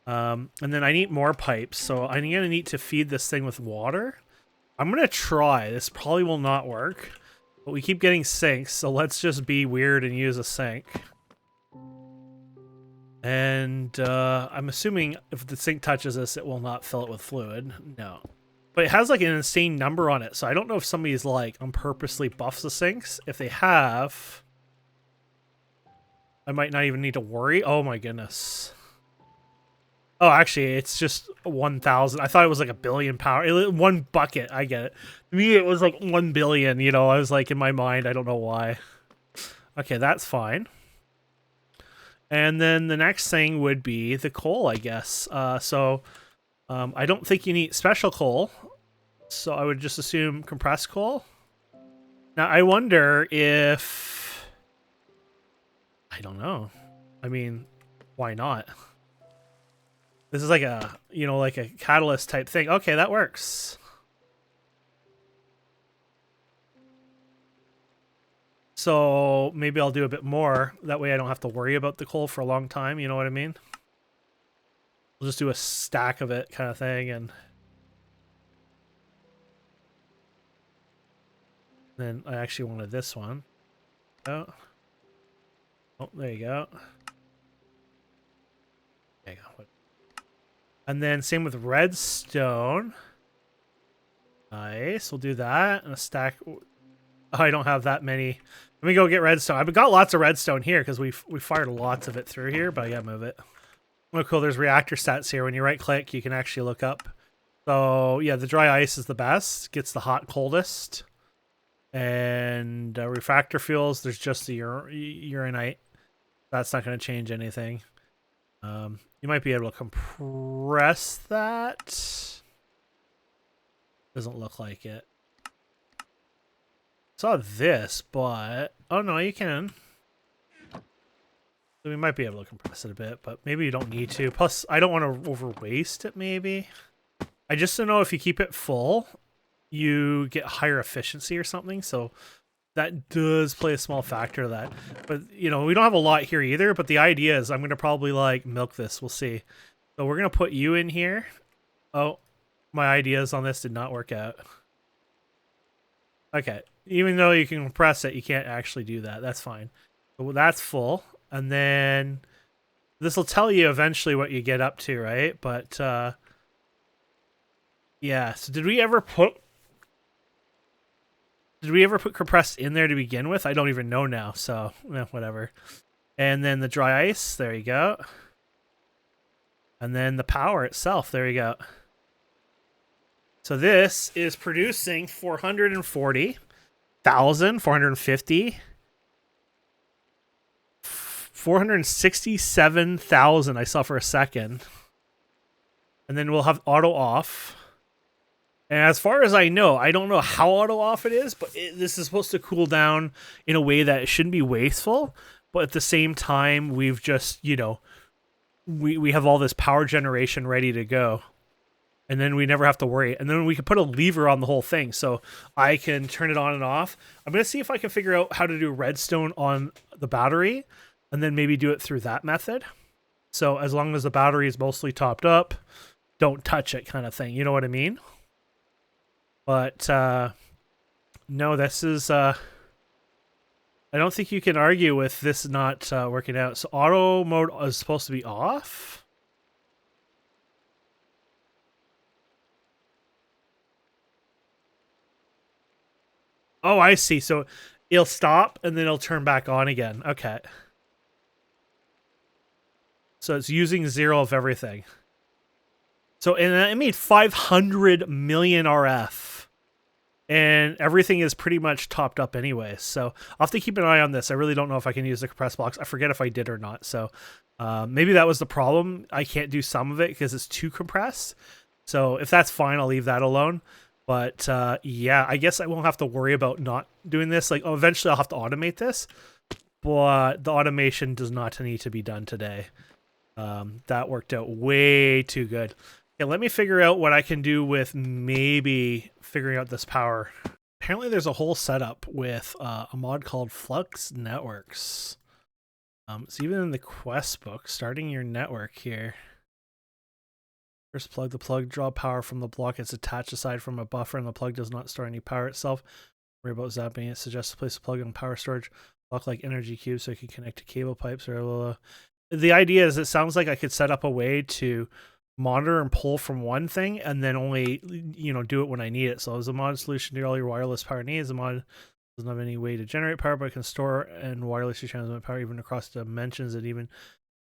and then I need more pipes, so I'm going to need to feed this thing with water. I'm going to try. This probably will not work, but we keep getting sinks, so let's just be weird and use a sink. And I'm assuming if the sink touches this, it will not fill it with fluid. No. But it has like an insane number on it, so I don't know if somebody's like on purposely buffs the sinks. If they have, I might not even need to worry. Oh my goodness. Oh, actually, it's just 1,000. I thought it was like a billion power. One bucket, I get it. To me, it was like 1 billion, you know. I was like, in my mind, I don't know why. Okay, that's fine. And then the next thing would be the coal, I guess. I don't think you need special coal, so I would just assume compressed coal. Now, I wonder if... I don't know. I mean, why not? This is like a, you know, like a catalyst type thing. Okay, that works. So maybe I'll do a bit more. That way I don't have to worry about the coal for a long time. You know what I mean? We'll just do a stack of it kind of thing. And then I actually wanted this one. Oh, there you go. There you go. And then same with redstone. Nice. We'll do that. And a stack. Oh, I don't have that many. Let me go get redstone. I've got lots of redstone here because we fired lots of it through here, but I gotta move it. Oh, cool. There's reactor stats here. When you right click, you can actually look up. So yeah, the dry ice is the best. Gets the hot coldest. And refractor fuels, there's just the uranite. That's not going to change anything. You might be able to compress that. Doesn't look like it. Saw this, but oh no, you can. So we might be able to compress it a bit, but maybe you don't need to. Plus, I don't want to over waste it. Maybe I just don't know if you keep it full, you get higher efficiency or something. So that does play a small factor to that. But you know, we don't have a lot here either. But the idea is, I'm gonna probably like milk this. We'll see. So we're gonna put you in here. Oh, my ideas on this did not work out. Okay. Even though you can compress it, you can't actually do that. That's fine. So that's full. And then this will tell you eventually what you get up to, right? But yeah. So did we ever put compressed in there to begin with? I don't even know now. So whatever. And then the dry ice. There you go. And then the power itself, there you go. So this is producing 440,000, 450, 467,000 I saw for a second. And then we'll have auto off. And as far as I know, I don't know how auto off it is, but this is supposed to cool down in a way that it shouldn't be wasteful. But at the same time, we've just, you know, we have all this power generation ready to go. And then we never have to worry. And then we can put a lever on the whole thing. So I can turn it on and off. I'm going to see if I can figure out how to do redstone on the battery. And then maybe do it through that method. So as long as the battery is mostly topped up, don't touch it kind of thing. You know what I mean? But no, this is... I don't think you can argue with this not working out. So auto mode is supposed to be off. Oh, I see. So it'll stop and then it'll turn back on again. Okay. So it's using 0 of everything. So, and it made 500 million RF. And everything is pretty much topped up anyway. So I'll have to keep an eye on this. I really don't know if I can use the compressed blocks. I forget if I did or not. So maybe that was the problem. I can't do some of it because it's too compressed. So if that's fine, I'll leave that alone. But yeah, I guess I won't have to worry about not doing this. Like, eventually I'll have to automate this. But the automation does not need to be done today. That worked out way too good. Okay, let me figure out what I can do with maybe figuring out this power. Apparently there's a whole setup with a mod called Flux Networks. So even in the quest book, starting your network here. First plug the plug, draw power from the block. It's attached aside from a buffer and the plug does not store any power itself. Worry about zapping it. Suggests to place a plug on power storage block like energy cube so you can connect to cable pipes or blah, blah, blah. The idea is it sounds like I could set up a way to monitor and pull from one thing and then only, you know, do it when I need it. So as a mod solution to all your wireless power needs, the mod doesn't have any way to generate power, but it can store and wirelessly transmit power even across dimensions. It even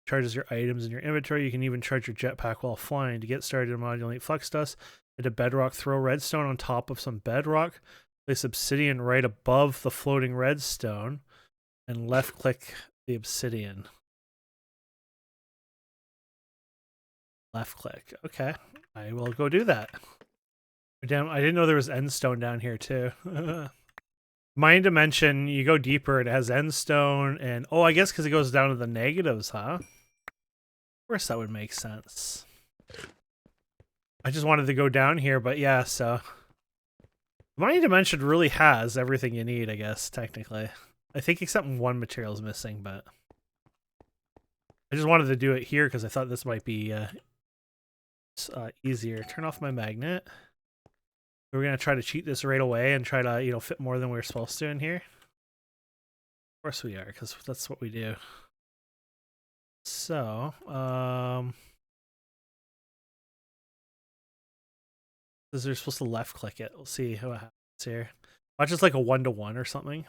charges your items in your inventory. You can even charge your jetpack while flying. To get started, modulate flux dust. Hit a bedrock, throw redstone on top of some bedrock. Place obsidian right above the floating redstone and left click the obsidian. Left click. Okay, I will go do that. Damn, I didn't know there was endstone down here too. Mine dimension, you go deeper, it has endstone, and oh, I guess because it goes down to the negatives, huh? Of course, that would make sense. I just wanted to go down here, but yeah, so Mine dimension really has everything you need, I guess, technically. I think except one material is missing, but I just wanted to do it here because I thought this might be easier. Turn off my magnet. We're gonna try to cheat this right away and try to, you know, fit more than we're supposed to in here. Of course we are, because that's what we do. So, because they're supposed to left click it. We'll see what happens here. Watch it's like a 1-to-1 or something.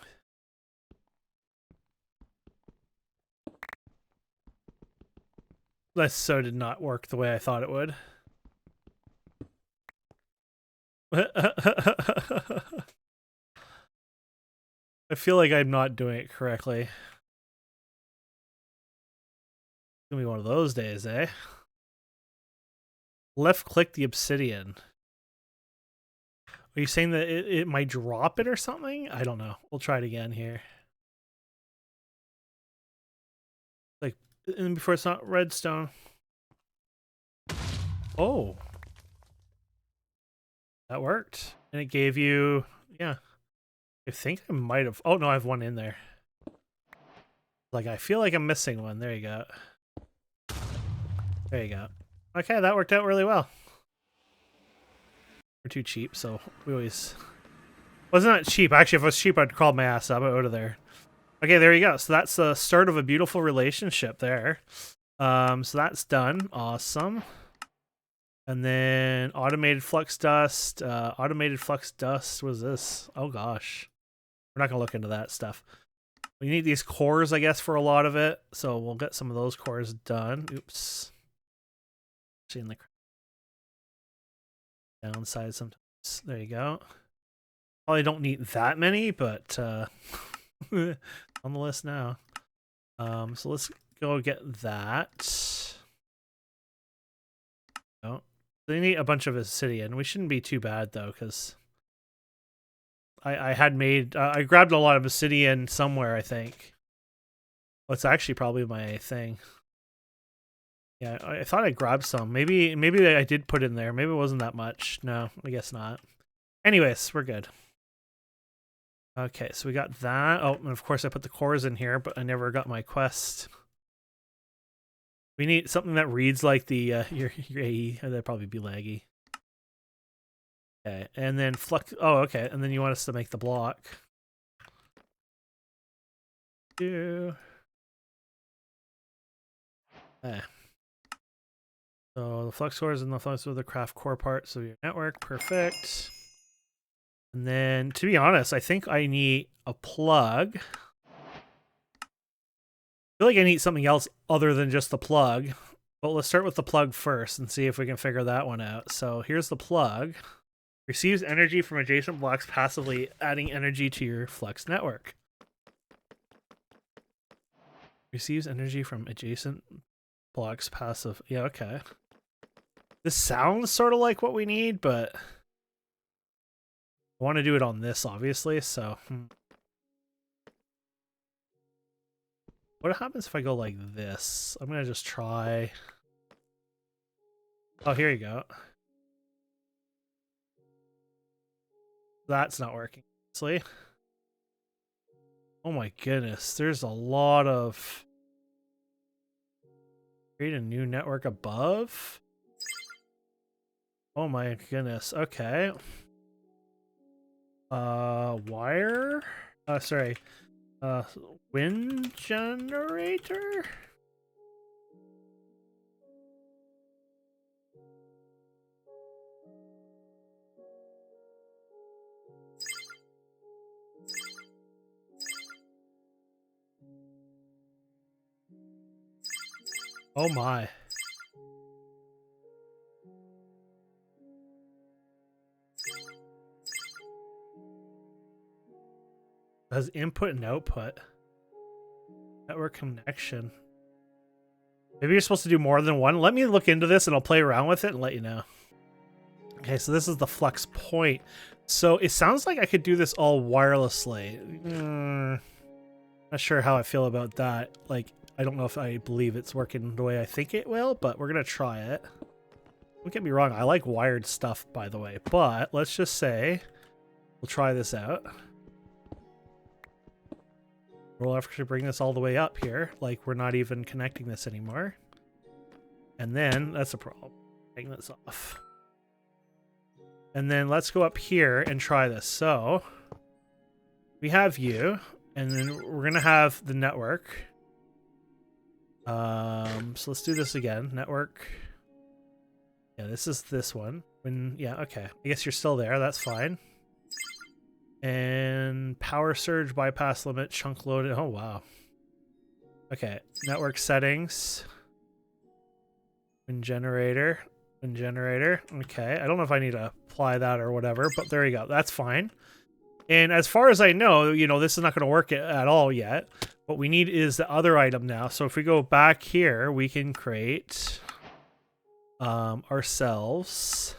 That so did not work the way I thought it would. I feel like I'm not doing it correctly. It's gonna be one of those days, eh? Left click the obsidian. Are you saying that it might drop it or something? I don't know. We'll try it again here. Like, and before it's not redstone. Oh. That worked. And it gave you, yeah. I think I might have, oh no, I have one in there. Like, I feel like I'm missing one. There you go. There you go. Okay, that worked out really well. We're too cheap, so we always... Wasn't that cheap? Actually, if it was cheap, I'd crawl my ass up out of there. Okay, there you go. So that's the start of a beautiful relationship there. So that's done. Awesome. And then automated flux dust. Automated flux dust. What is this? Oh gosh. We're not going to look into that stuff. We need these cores, I guess, for a lot of it. So we'll get some of those cores done. Oops. in the downside sometimes. There you go. Probably don't need that many, but on the list now. So let's go get that. Oh, they need a bunch of obsidian. We shouldn't be too bad though, because I had made I grabbed a lot of obsidian somewhere, I think. Well, it's actually probably my thing. Yeah, I thought I grabbed some. Maybe I did put in there. Maybe it wasn't that much. No, I guess not. Anyways, we're good. Okay, so we got that. Oh, and of course I put the cores in here, but I never got my quest. We need something that reads like the your AE. That'd probably be laggy. Okay, and then Flux. Oh, okay, and then you want us to make the block. So the flux cores and the flux of the craft core parts of your network. Perfect. And then, to be honest, I think I need a plug. I feel like I need something else other than just the plug. But let's start with the plug first and see if we can figure that one out. So here's the plug. Receives energy from adjacent blocks passively, adding energy to your Flux network. Receives energy from adjacent blocks passive. Yeah, okay. This sounds sort of like what we need, but I want to do it on this, obviously, so... What happens if I go like this? I'm going to just try... Oh, here you go. That's not working, honestly. Oh my goodness, there's a lot of... Create a new network above? Oh my goodness, okay. Wire? Sorry. Wind generator? Oh my. Has input and output. Network connection. Maybe you're supposed to do more than one. Let me look into this and I'll play around with it and let you know. Okay, so this is the flux point. So it sounds like I could do this all wirelessly. Not sure how I feel about that. Like, I don't know if I believe it's working the way I think it will, but we're going to try it. Don't get me wrong, I like wired stuff, by the way, but let's just say we'll try this out. We'll have to bring this all the way up here, like we're not even connecting this anymore. And then, that's a problem. Take this off. And then let's go up here and try this. So, we have you, and then we're going to have the network. So let's do this again. Network. Yeah, this is this one. Yeah, okay. I guess you're still there. That's fine. And power surge, bypass limit, chunk loaded. Oh, wow. Okay, network settings. Wind generator. Wind generator. Okay, I don't know if I need to apply that or whatever, but there you go. That's fine. And as far as I know, you know, this is not going to work at all yet. What we need is the other item now. So if we go back here, we can create ourselves.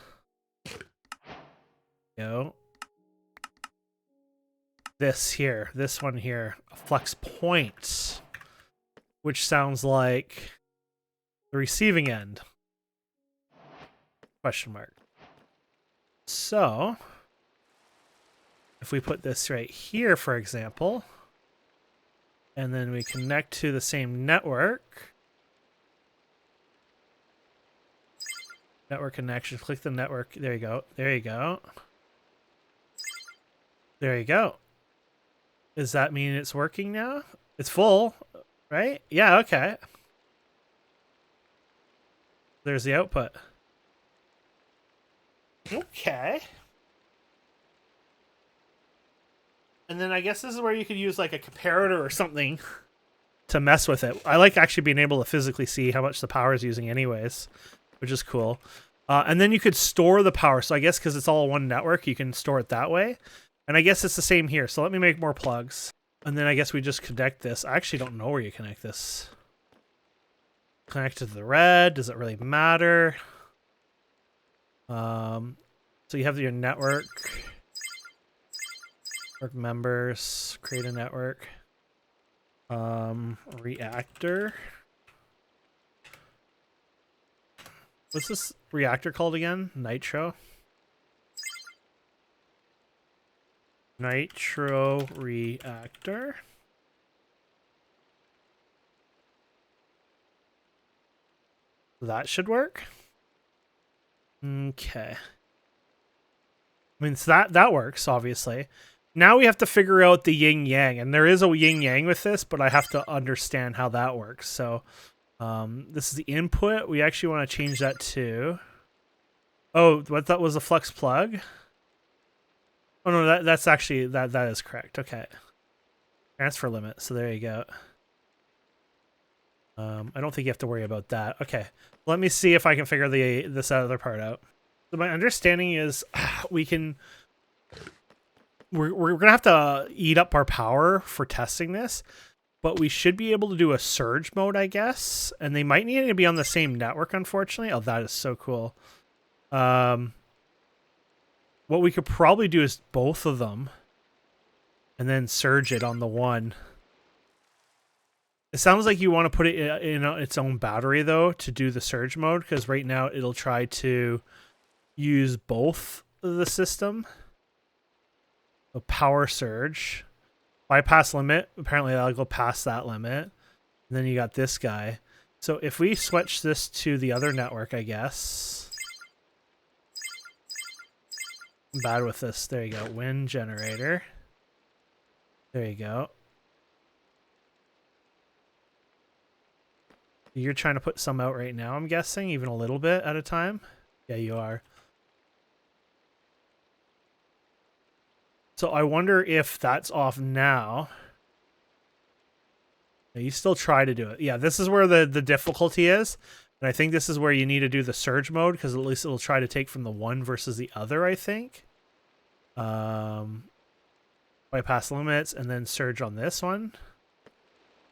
This one here, a flux point, which sounds like the receiving end. Question mark. So, if we put this right here, for example, and then we connect to the same network, network connection, click the network, there you go, there you go. There you go. Does that mean it's working now? It's full, right? Yeah, okay. There's the output. Okay. And then I guess this is where you could use like a comparator or something to mess with it. I like actually being able to physically see how much the power is using anyways, which is cool. And then you could store the power. So I guess because it's all one network, you can store it that way. And I guess it's the same here. So let me make more plugs. And then I guess we just connect this. I actually don't know where you connect this. Connect to the red. Does it really matter? So you have your network. Network members. Create a network. Reactor. What's this reactor called again? Nitro? Nitro Reactor. That should work. Okay. I mean, so that works, obviously. Now we have to figure out the yin-yang, and there is a yin-yang with this, but I have to understand how that works. So this is the input. We actually want to change that to... Oh, what that was a flux plug? Oh no, that's actually, that is correct. Okay. Transfer limit, so there you go. I don't think you have to worry about that. Okay. Let me see if I can figure this other part out. So my understanding is we're gonna have to eat up our power for testing this, but we should be able to do a surge mode, I guess. And they might need to be on the same network, unfortunately. Oh, that is so cool. What we could probably do is both of them and then surge it on the one. It sounds like you want to put it in its own battery, though, to do the surge mode, because right now it'll try to use both the system. A power surge. Bypass limit. Apparently that'll go past that limit. And then you got this guy. So if we switch this to the other network, I guess. I'm bad with this. There you go. Wind generator. There you go. You're trying to put some out right now, I'm guessing, even a little bit at a time. Yeah, you are. So I wonder if that's off now. You still try to do it. Yeah, this is where the difficulty is. And I think this is where you need to do the surge mode, because at least it'll try to take from the one versus the other, I think. Bypass limits and then surge on this one.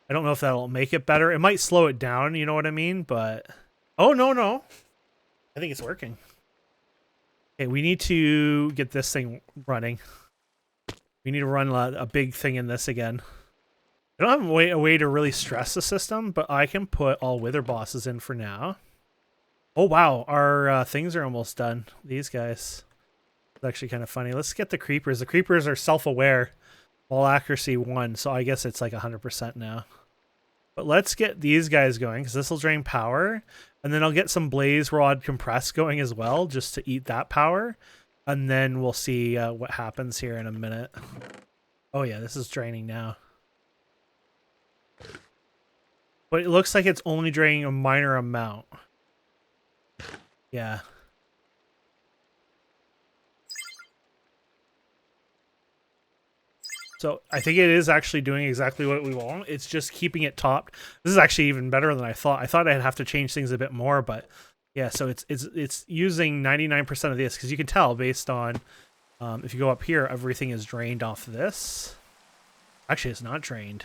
I don't know if that'll make it better. It might slow it down, you know what I mean? But... Oh, no. I think it's working. Okay, we need to get this thing running. We need to run a big thing in this again. I don't have a way to really stress the system, but I can put all wither bosses in for now. Oh, wow. Our things are almost done. These guys. It's actually kind of funny. Let's get the creepers. The creepers are self-aware. All accuracy 1, so I guess it's like 100% now. But let's get these guys going, because this will drain power. And then I'll get some blaze rod compress going as well, just to eat that power. And then we'll see what happens here in a minute. Oh yeah, this is draining now. But it looks like it's only draining a minor amount. Yeah. So I think it is actually doing exactly what we want. It's just keeping it topped. This is actually even better than I thought. I thought I'd have to change things a bit more, but yeah, so it's using 99% of this, because you can tell based on if you go up here, everything is drained off this. Actually, it's not drained.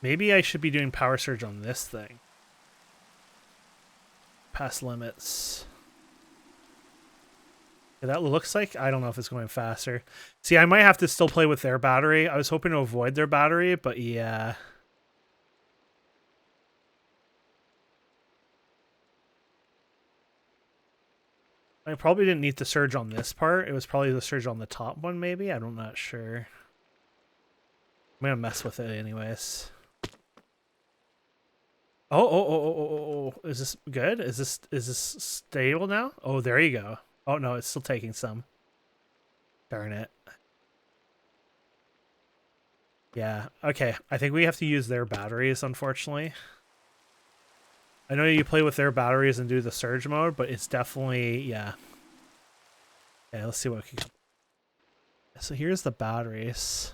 Maybe I should be doing power surge on this thing. Past limits. Yeah, that looks like, I don't know if it's going faster. See, I might have to still play with their battery. I was hoping to avoid their battery, but yeah. I probably didn't need the surge on this part. It was probably the surge on the top one, maybe. I'm not sure. I'm gonna mess with it anyways. Oh. Is this good? Is this stable now? Oh, there you go. Oh no, it's still taking some. Darn it. Yeah, okay. I think we have to use their batteries, unfortunately. I know you play with their batteries and do the surge mode, but it's definitely, yeah. Yeah, let's see what we can... So here's the batteries.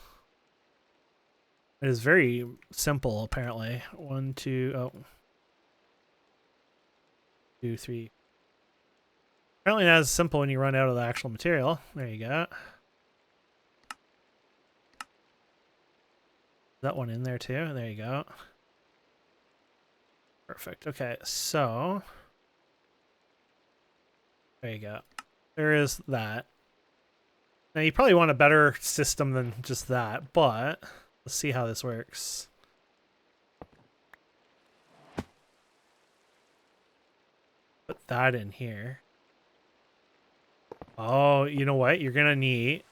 It is very simple, apparently. 1, 2, oh. 2, 3. Apparently not as simple when you run out of the actual material. There you go. That one in there too. There you go. Perfect. Okay, so there you go. There is that. Now you probably want a better system than just that, but let's see how this works. Put that in here. Oh, you know what? You're gonna need...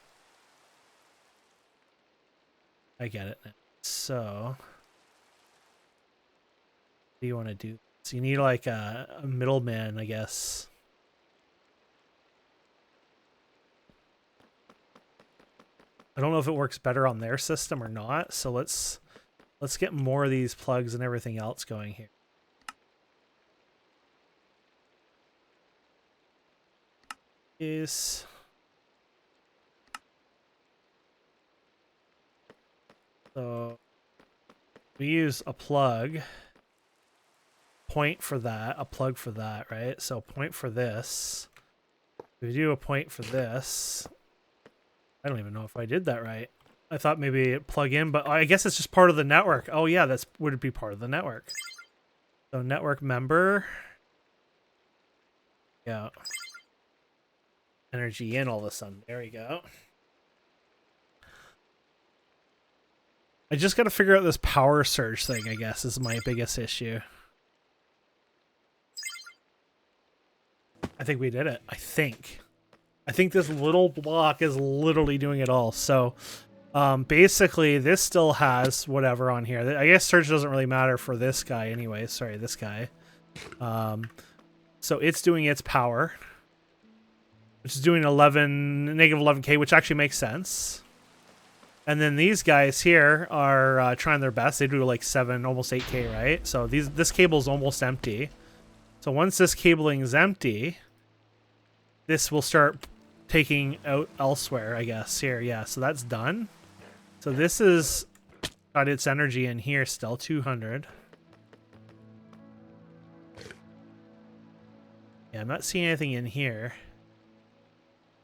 I get it now. So, what do you want to do? So you need like a middleman, I guess. I don't know if it works better on their system or not. So let's get more of these plugs and everything else going here. Is so we use a plug point for that, a plug for that, right? So point for this. If we do a point for this, I don't even know if I did that right. I thought maybe it plug in, but I guess it's just part of the network. Oh yeah, that's would it be part of the network? So network member. Yeah. Energy in all of a sudden. There we go. I just got to figure out this power surge thing, I guess, is my biggest issue. I think we did it. I think this little block is literally doing it all. So basically this still has whatever on here. I guess surge doesn't really matter for this guy anyway. Sorry, this guy. So it's doing its power, which is doing negative 11k, which actually makes sense. And then these guys here are trying their best. They do like 7, almost 8k, right? So this cable is almost empty. So once this cabling is empty, this will start taking out elsewhere, I guess. Here, yeah, so that's done. So this is got its energy in here still, 200. Yeah, I'm not seeing anything in here.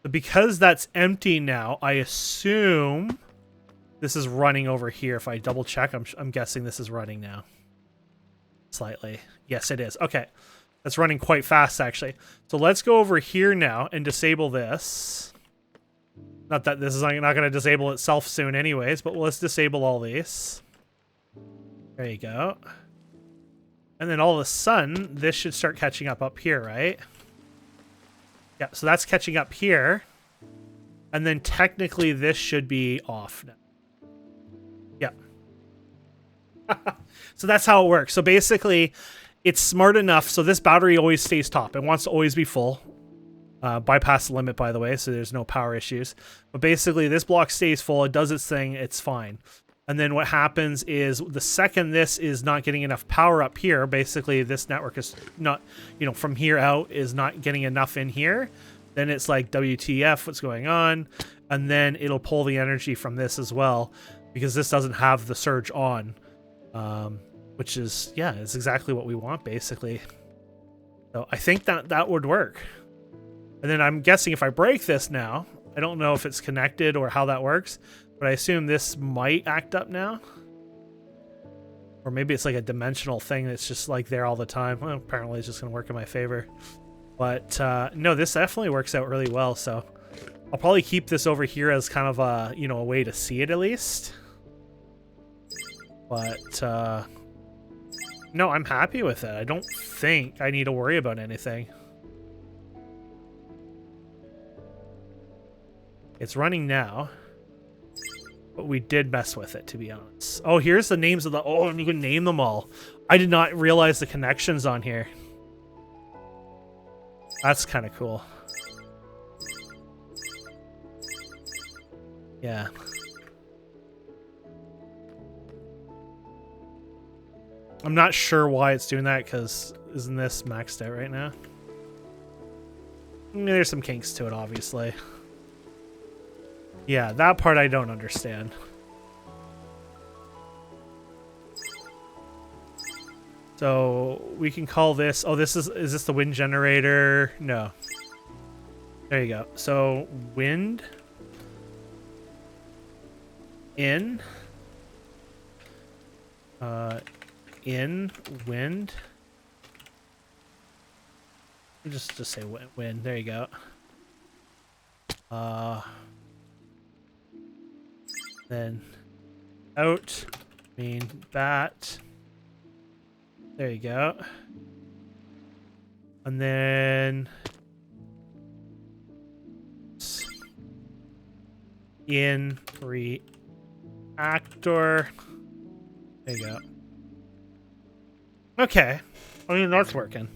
But because that's empty now, I assume this is running over here. If I double check, I'm guessing this is running now. Slightly. Yes, it is. Okay. That's running quite fast, actually. So let's go over here now and disable this. Not that this is not going to disable itself soon anyways, but let's disable all these. There you go. And then all of a sudden, this should start catching up here, right? Yeah, so that's catching up here. And then technically this should be off now. Yeah. So that's how it works. So basically, it's smart enough. So this battery always stays top. It wants to always be full. Bypass the limit, by the way, so there's no power issues. But basically, this block stays full. It does its thing. It's fine. And then what happens is the second this is not getting enough power up here, basically this network is not, from here out is not getting enough in here. Then it's like, WTF, what's going on? And then it'll pull the energy from this as well, because this doesn't have the surge on. Which is, yeah, it's exactly what we want, basically. So I think that would work. And then I'm guessing if I break this now, I don't know if it's connected or how that works, but I assume this might act up now. Or maybe it's like a dimensional thing that's just like there all the time. Well, apparently it's just going to work in my favor. But no, this definitely works out really well. So I'll probably keep this over here as kind of a, a way to see it at least. But no, I'm happy with it. I don't think I need to worry about anything. It's running now. But we did mess with it, to be honest. Oh, here's the names of the... Oh, and you can name them all. I did not realize the connections on here. That's kind of cool. Yeah. I'm not sure why it's doing that, because isn't this maxed out right now? I mean, there's some kinks to it, obviously. Yeah, that part I don't understand. So we can call this, oh, is this the wind generator? No. There you go. So wind in wind. Just say wind. There you go. Then out mean bat. There you go. And then in reactor. There you go. Okay. I mean, that's working.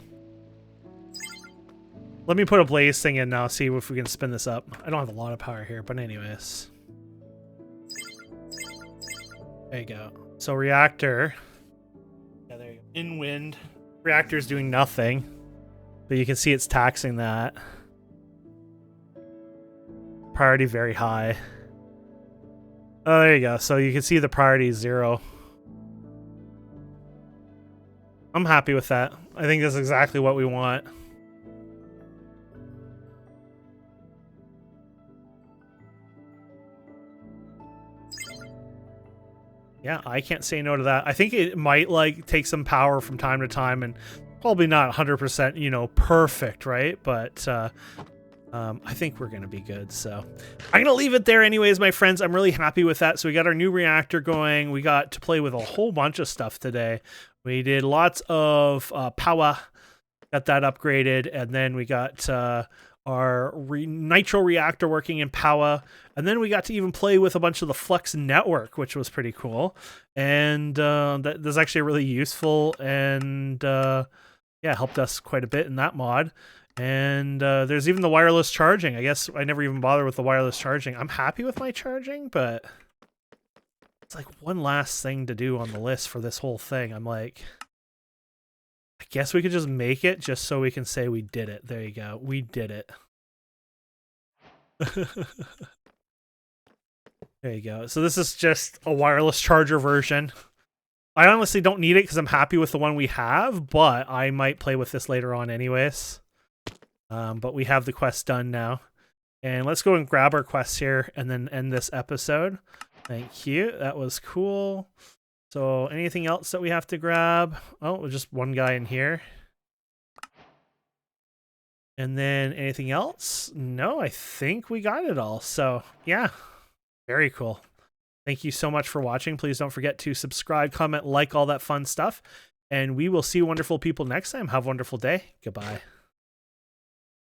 Let me put a blaze thing in now, see if we can spin this up. I don't have a lot of power here, but anyways. There you go. So reactor. Yeah, there you go. In wind. Reactor's doing nothing. But you can see it's taxing that. Priority very high. Oh, there you go. So you can see the priority is 0. I'm happy with that. I think that's exactly what we want. Yeah, I can't say no to that. I think it might like take some power from time to time and probably not 100%, you know, perfect, right? But I think we're going to be good. So I'm going to leave it there anyways, my friends. I'm really happy with that. So we got our new reactor going. We got to play with a whole bunch of stuff today. We did lots of Powah, got that upgraded. And then we got our Nitro Reactor working in Powah. And then we got to even play with a bunch of the Flux Network, which was pretty cool. And that's actually really useful and yeah, helped us quite a bit in that mod. And there's even the wireless charging. I guess I never even bothered with the wireless charging. I'm happy with my charging, but it's like one last thing to do on the list for this whole thing. I'm like, I guess we could just make it just so we can say we did it. There you go. We did it. There you go. So this is just a wireless charger version. I honestly don't need it because I'm happy with the one we have, but I might play with this later on anyways. But we have the quest done now. And let's go and grab our quests here and then end this episode. Thank you. That was cool. So anything else that we have to grab? Oh, just one guy in here. And then anything else? No, I think we got it all. So yeah, very cool. Thank you so much for watching. Please don't forget to subscribe, comment, like, all that fun stuff. And we will see wonderful people next time. Have a wonderful day. Goodbye.